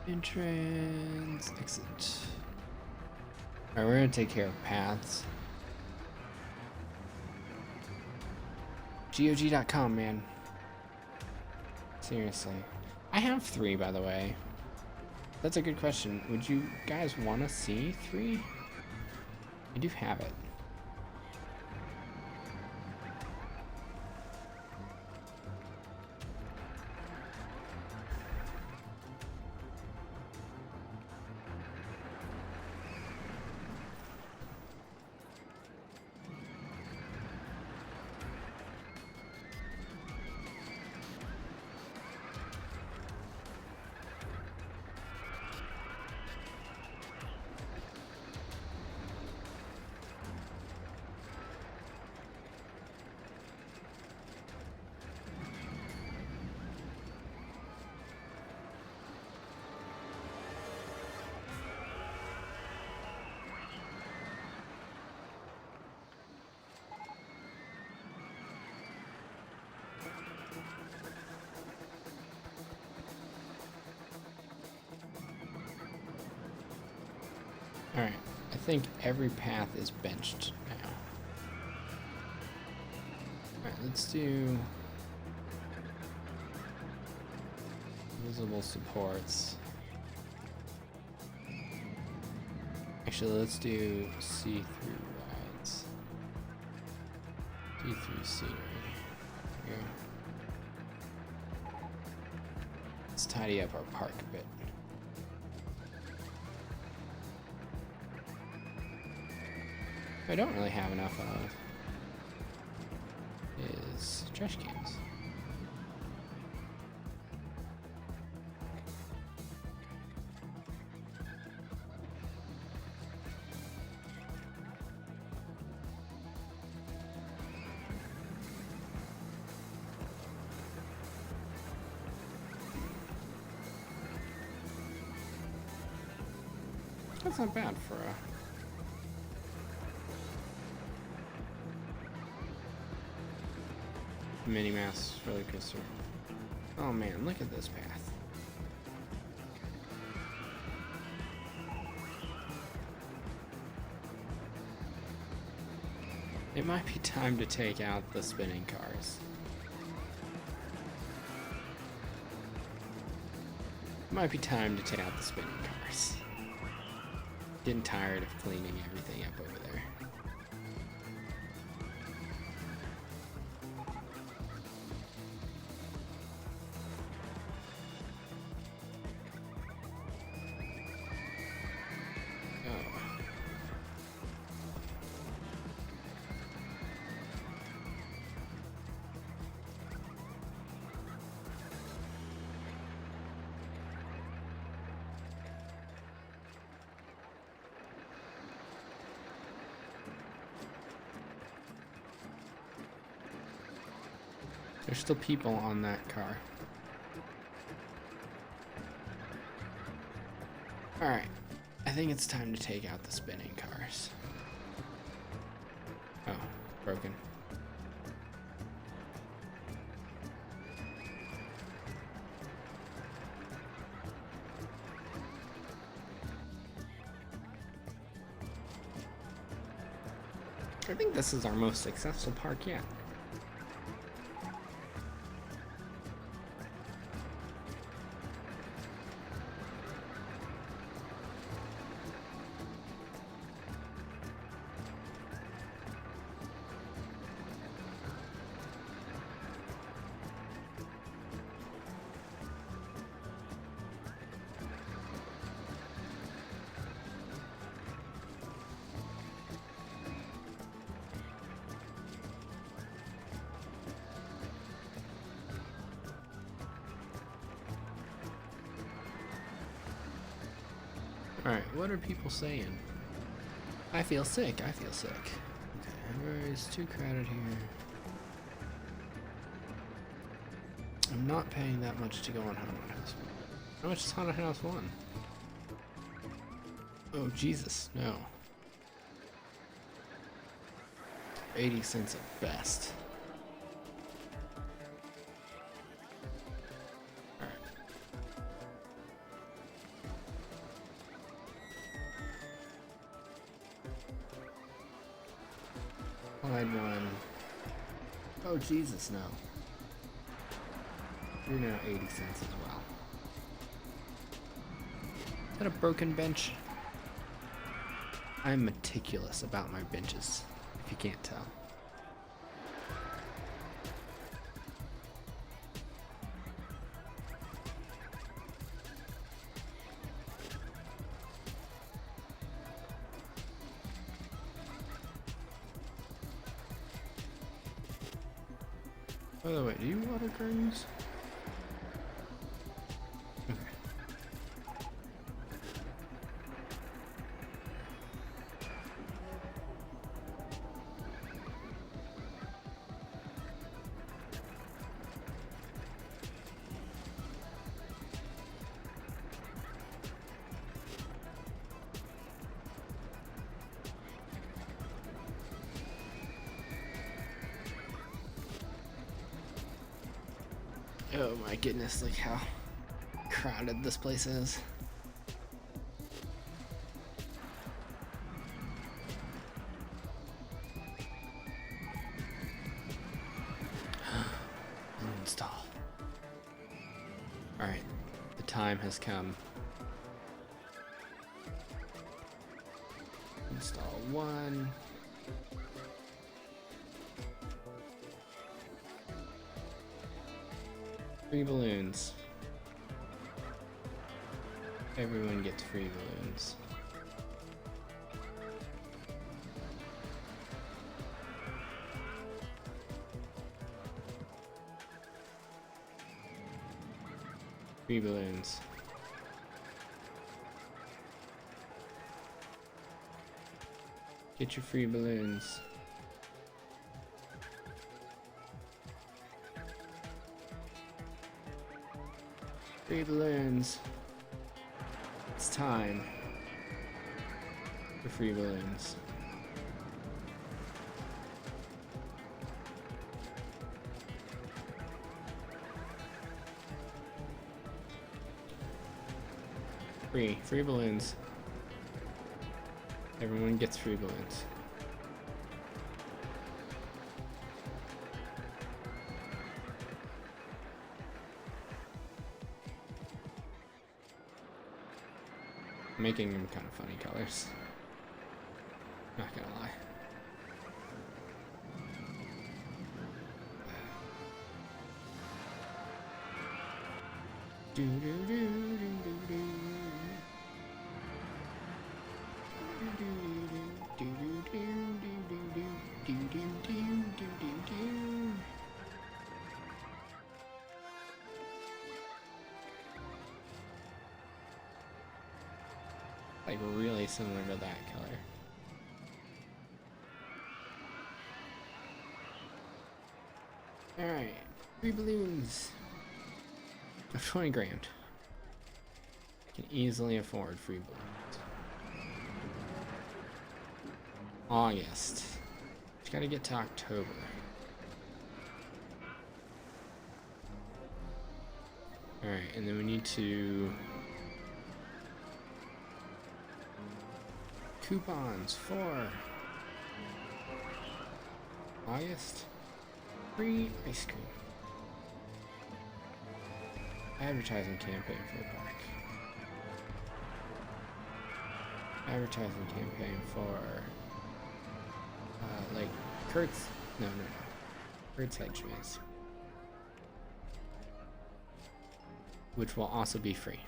Speaker 1: Entrance, exit. Alright, we're gonna take care of paths. GOG.com, man. Seriously. I have 3, by the way. That's a good question. Would you guys want to see 3? I do have it. Alright, I think every path is benched now. Alright, let's do visible supports. Actually, let's do see-through rides. See-through scenery. There we go. Let's tidy up our park a bit. I don't really have enough of is trash cans. That's not bad for a Minnie Mouse roller coaster. Oh man, look at this path. It might be time to take out the spinning cars. It might be time to take out the spinning cars. Getting tired of cleaning everything up over there. There's still people on that car. Alright, I think it's time to take out the spinning cars. Oh, broken. I think this is our most successful park yet. Alright, what are people saying? I feel sick, I feel sick. Okay, it's too crowded here. I'm not paying that much to go on Haunted House 1. How much is Haunted House 1? Oh, Jesus, no. 80 cents at best. Slide one. Oh, Jesus, no. You're now 80 cents as well. Is that a broken bench? I'm meticulous about my benches, if you can't tell. By the way, do you water gardens? Okay. Oh my goodness, look how crowded this place is. time has come. Install one. Free balloons. Everyone gets free balloons. Free balloons. Get your free balloons. Free balloons. It's time for free balloons. Free balloons. Everyone gets free balloons. Making them kind of funny colors. Not gonna lie. Do do do do do do. Like really similar to that color. Alright, free balloons. Of 20 grand. Can easily afford free balloons. August. Just gotta get to October. Alright, and then we need to coupons for August. Free ice cream. Advertising campaign for the park. Advertising campaign for like Kurt's Kurt's Hedge Maze, which will also be free.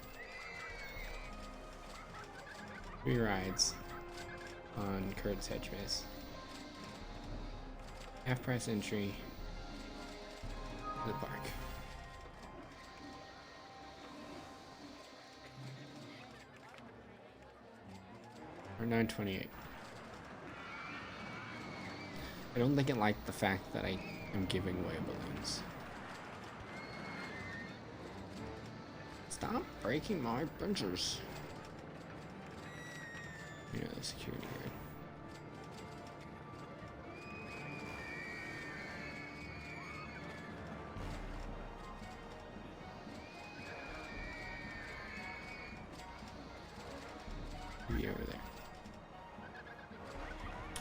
Speaker 1: Free rides on Kurt's Hedge Maze. Half price entry to the park. Or $9.28. I don't think it liked the fact that I am giving away balloons. Stop breaking my benches. You know the security guard. Be over there.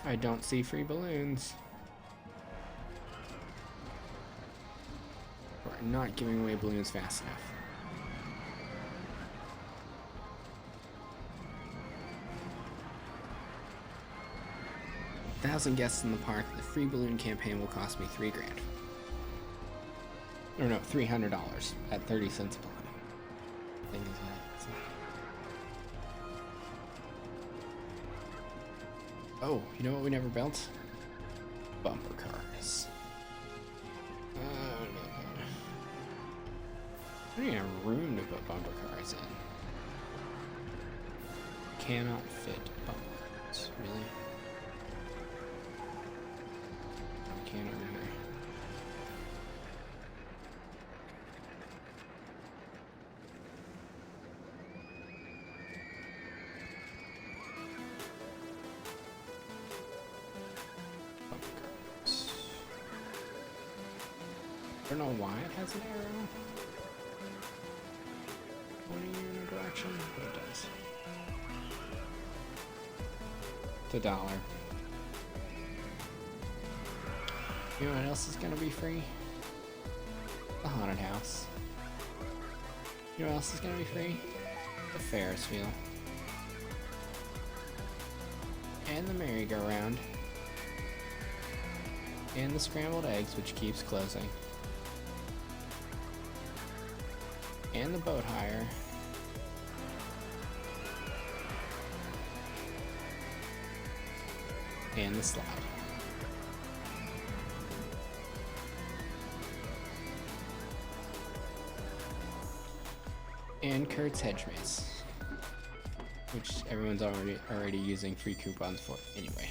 Speaker 1: I don't see free balloons. We're not giving away balloons fast enough. $1,000 guests in the park. The free balloon campaign will cost me $3 grand. Or no, $300 at 30 cents a balloon. Thing is that. Oh, you know what we never built? Bumper cars. I don't even have room to put bumper cars in. Cannot fit bumper cars, really? I cannot really. I don't know why it has an arrow pointing you in a direction, but it does. It's $1. You know what else is gonna be free? The haunted house. You know what else is gonna be free? The Ferris wheel. And the merry-go-round. And the scrambled eggs, which keeps closing. And the boat hire. And the slide. And Kurt's hedge maze, which everyone's already using free coupons for anyway.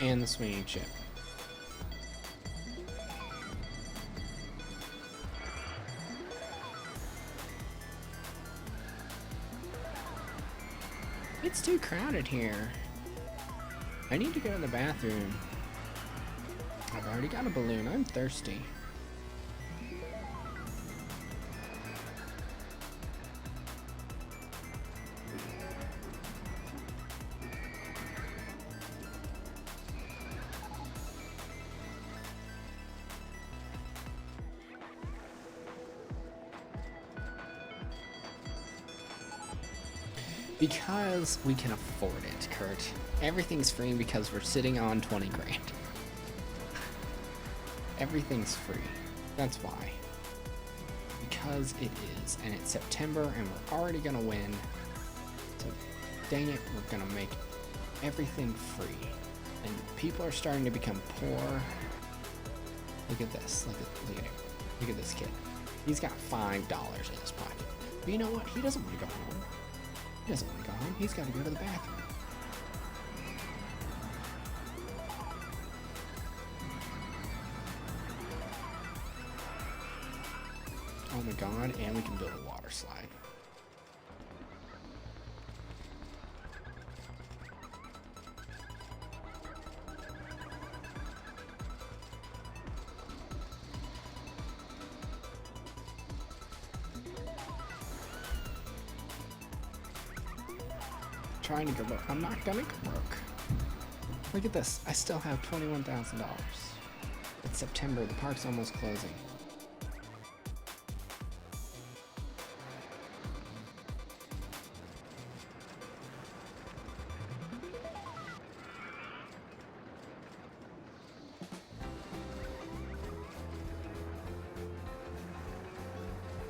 Speaker 1: And the swinging ship. It's too crowded here. I need to go to the bathroom. I've already got a balloon. I'm thirsty. Because we can afford it, Kurt. Everything's free because we're sitting on 20 grand. Everything's free. That's why. Because it is. And it's September and we're already gonna win. So dang it, we're gonna make everything free. And people are starting to become poor. Look at this. Look at him. Look at this kid. He's got $5 in his pocket. But you know what? He doesn't want to go home. He doesn't want to go home. He's got to go to the bathroom. Oh my god, and we can build a water slide. Trying to go broke. I'm not gonna go broke. Look at this. I still have $21,000. It's September. The park's almost closing.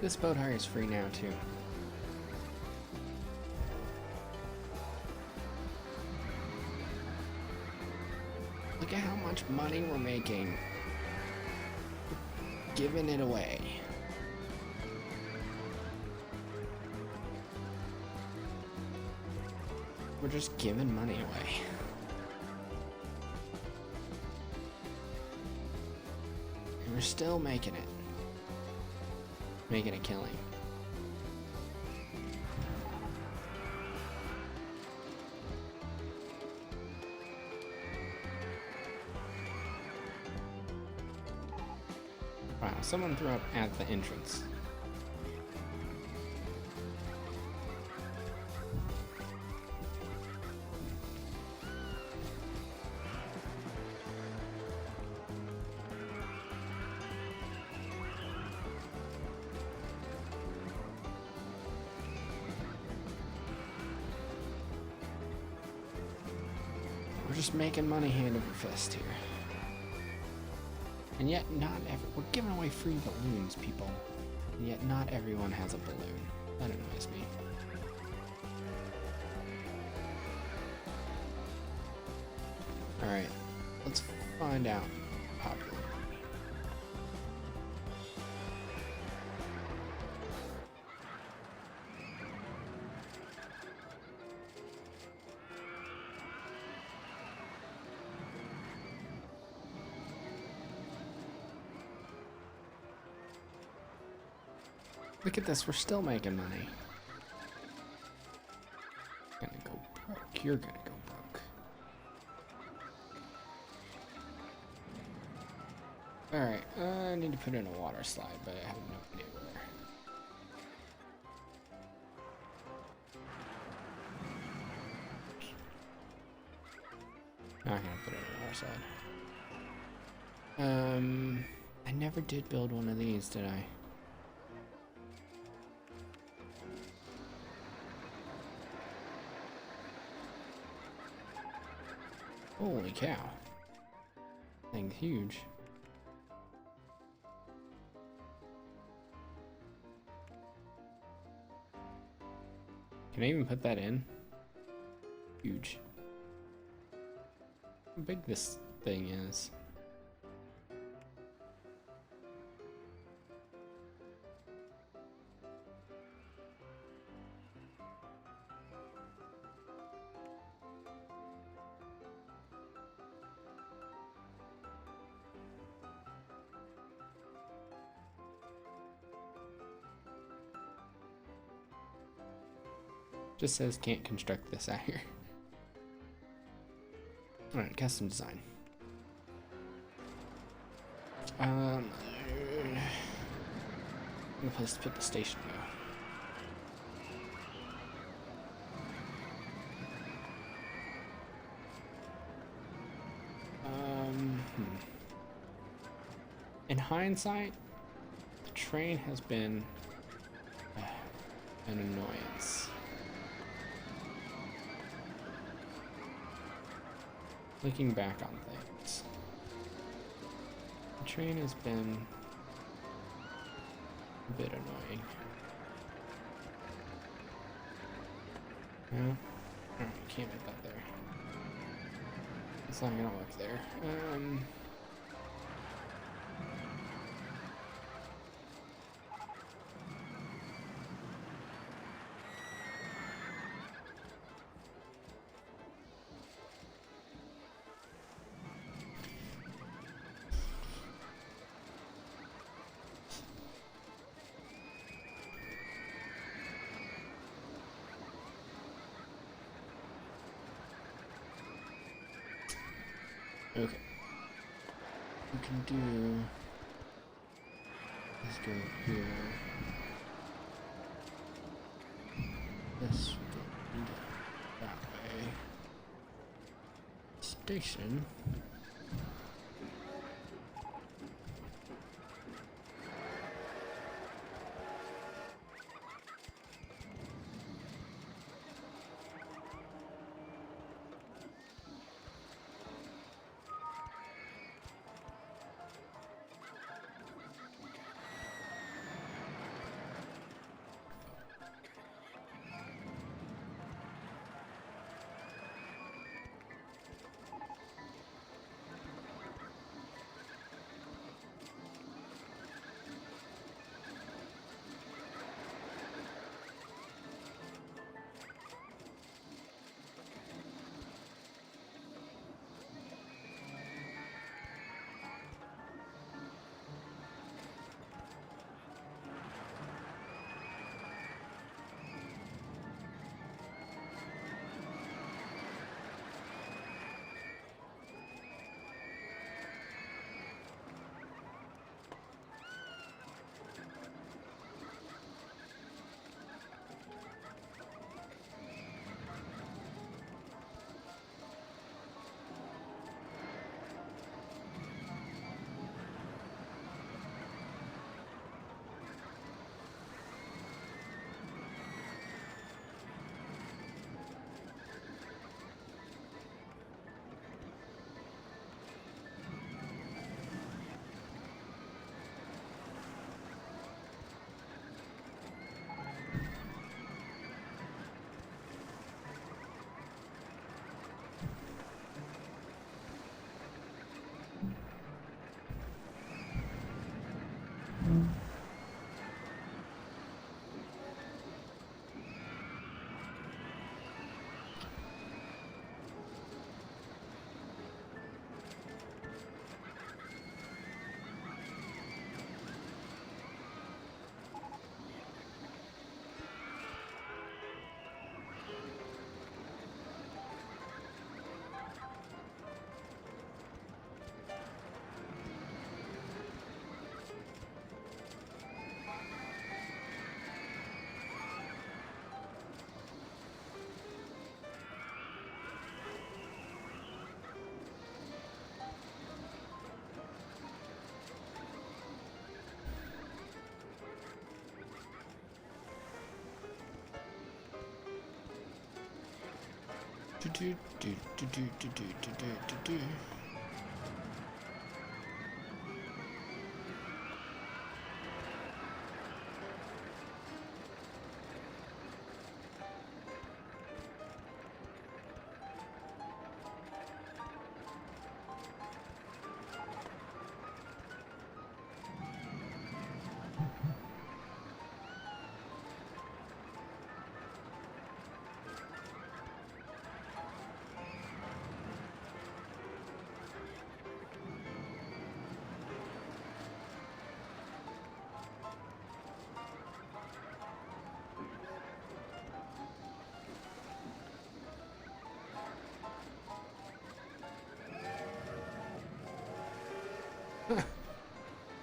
Speaker 1: This boat hire is free now too. Look at how much money we're making. Giving it away. We're just giving money away. And we're still making it. Making a killing. Wow, someone threw up at the entrance. We're just making money hand over fist here. And yet we're giving away free balloons, people. And yet not everyone has a balloon. That annoys me. Alright, let's find out how popular. Look at this, we're still making money. Gonna go broke. You're gonna go broke. Alright, I need to put in a water slide, but I have no idea where. Not gonna put it in a water slide. I never did build one of these, did I? Holy cow. Thing's huge. Can I even put that in? Huge. How big this thing is. Just says can't construct this out here. Alright, custom design. The place to put the station go. In hindsight, the train has been an annoyance. Looking back on things, the train has been a bit annoying. No? Oh, you can't put that there. It's not gonna work there. Okay. We can do. Let's go here. This will go that way. Station.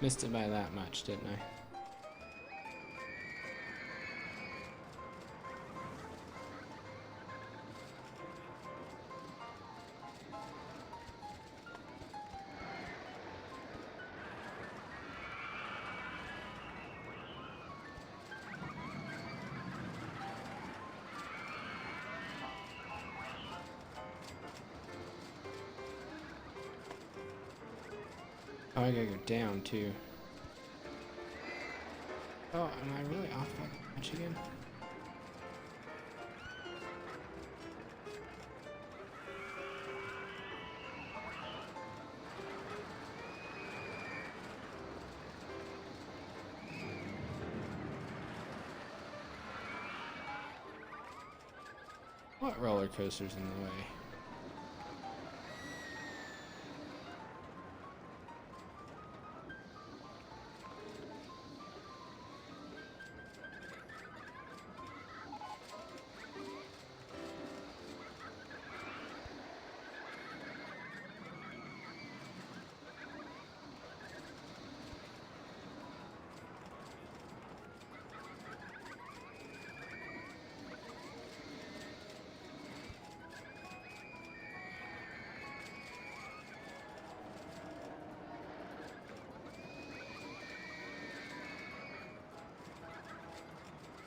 Speaker 1: Missed it by that much, didn't I? Oh, I gotta go down too. Oh, am I really off that much again? What roller coaster's in the way?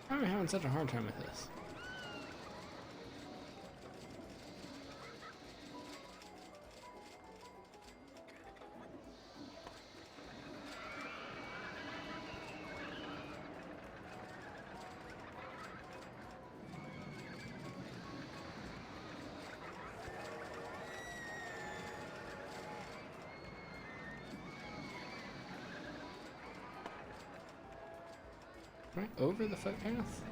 Speaker 1: Why am I having such a hard time with this? Right over the footpath?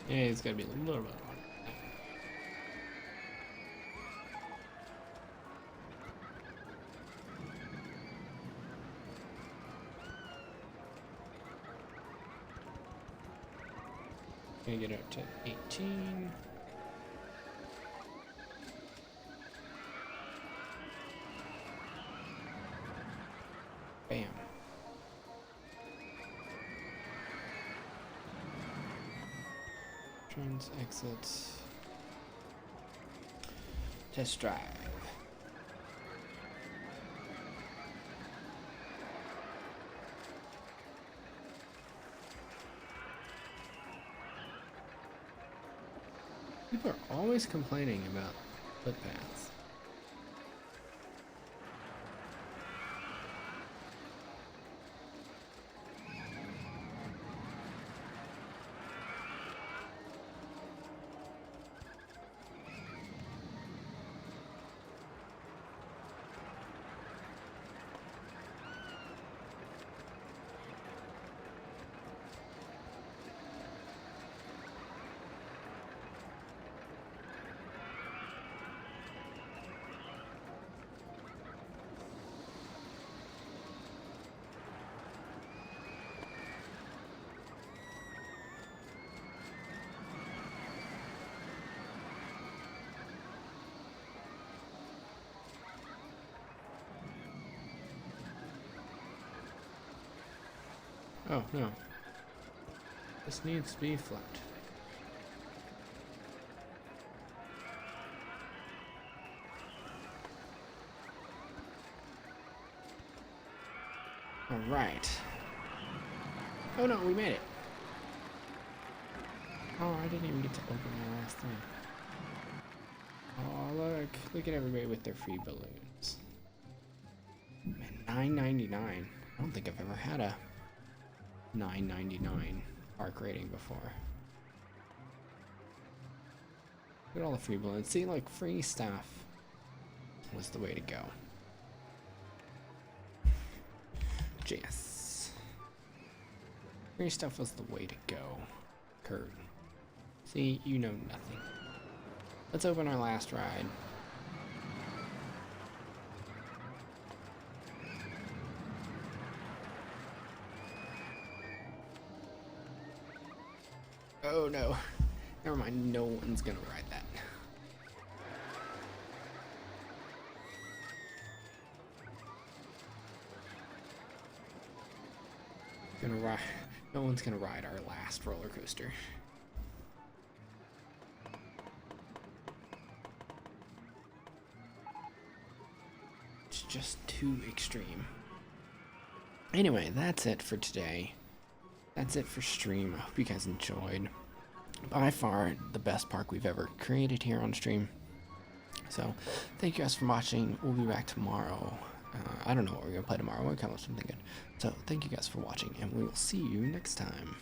Speaker 1: Yeah, it's gotta be a little bit harder. Gonna get up to 18. Bam. Trans exits. Test drive. People are always complaining about footpaths. Oh, no. This needs to be flipped. Alright. Oh no, we made it. Oh, I didn't even get to open my last thing. Oh, look. Look at everybody with their free balloons. Man, $9.99. I don't think I've ever had a $9.99 park rating before. Look at all the free balloons. See, like, free stuff was the way to go. Yes. Free stuff was the way to go, Kurt. See, you know nothing. Let's open our last ride. Oh no. Never mind, no one's gonna ride that. No one's gonna ride our last roller coaster. It's just too extreme. Anyway, that's it for today. That's it for stream. I hope you guys enjoyed. By far the best park we've ever created here on stream. So thank you guys for watching. We'll be back tomorrow. I don't know what we're gonna play tomorrow. We'll come up with something good. So thank you guys for watching, and we will see you next time.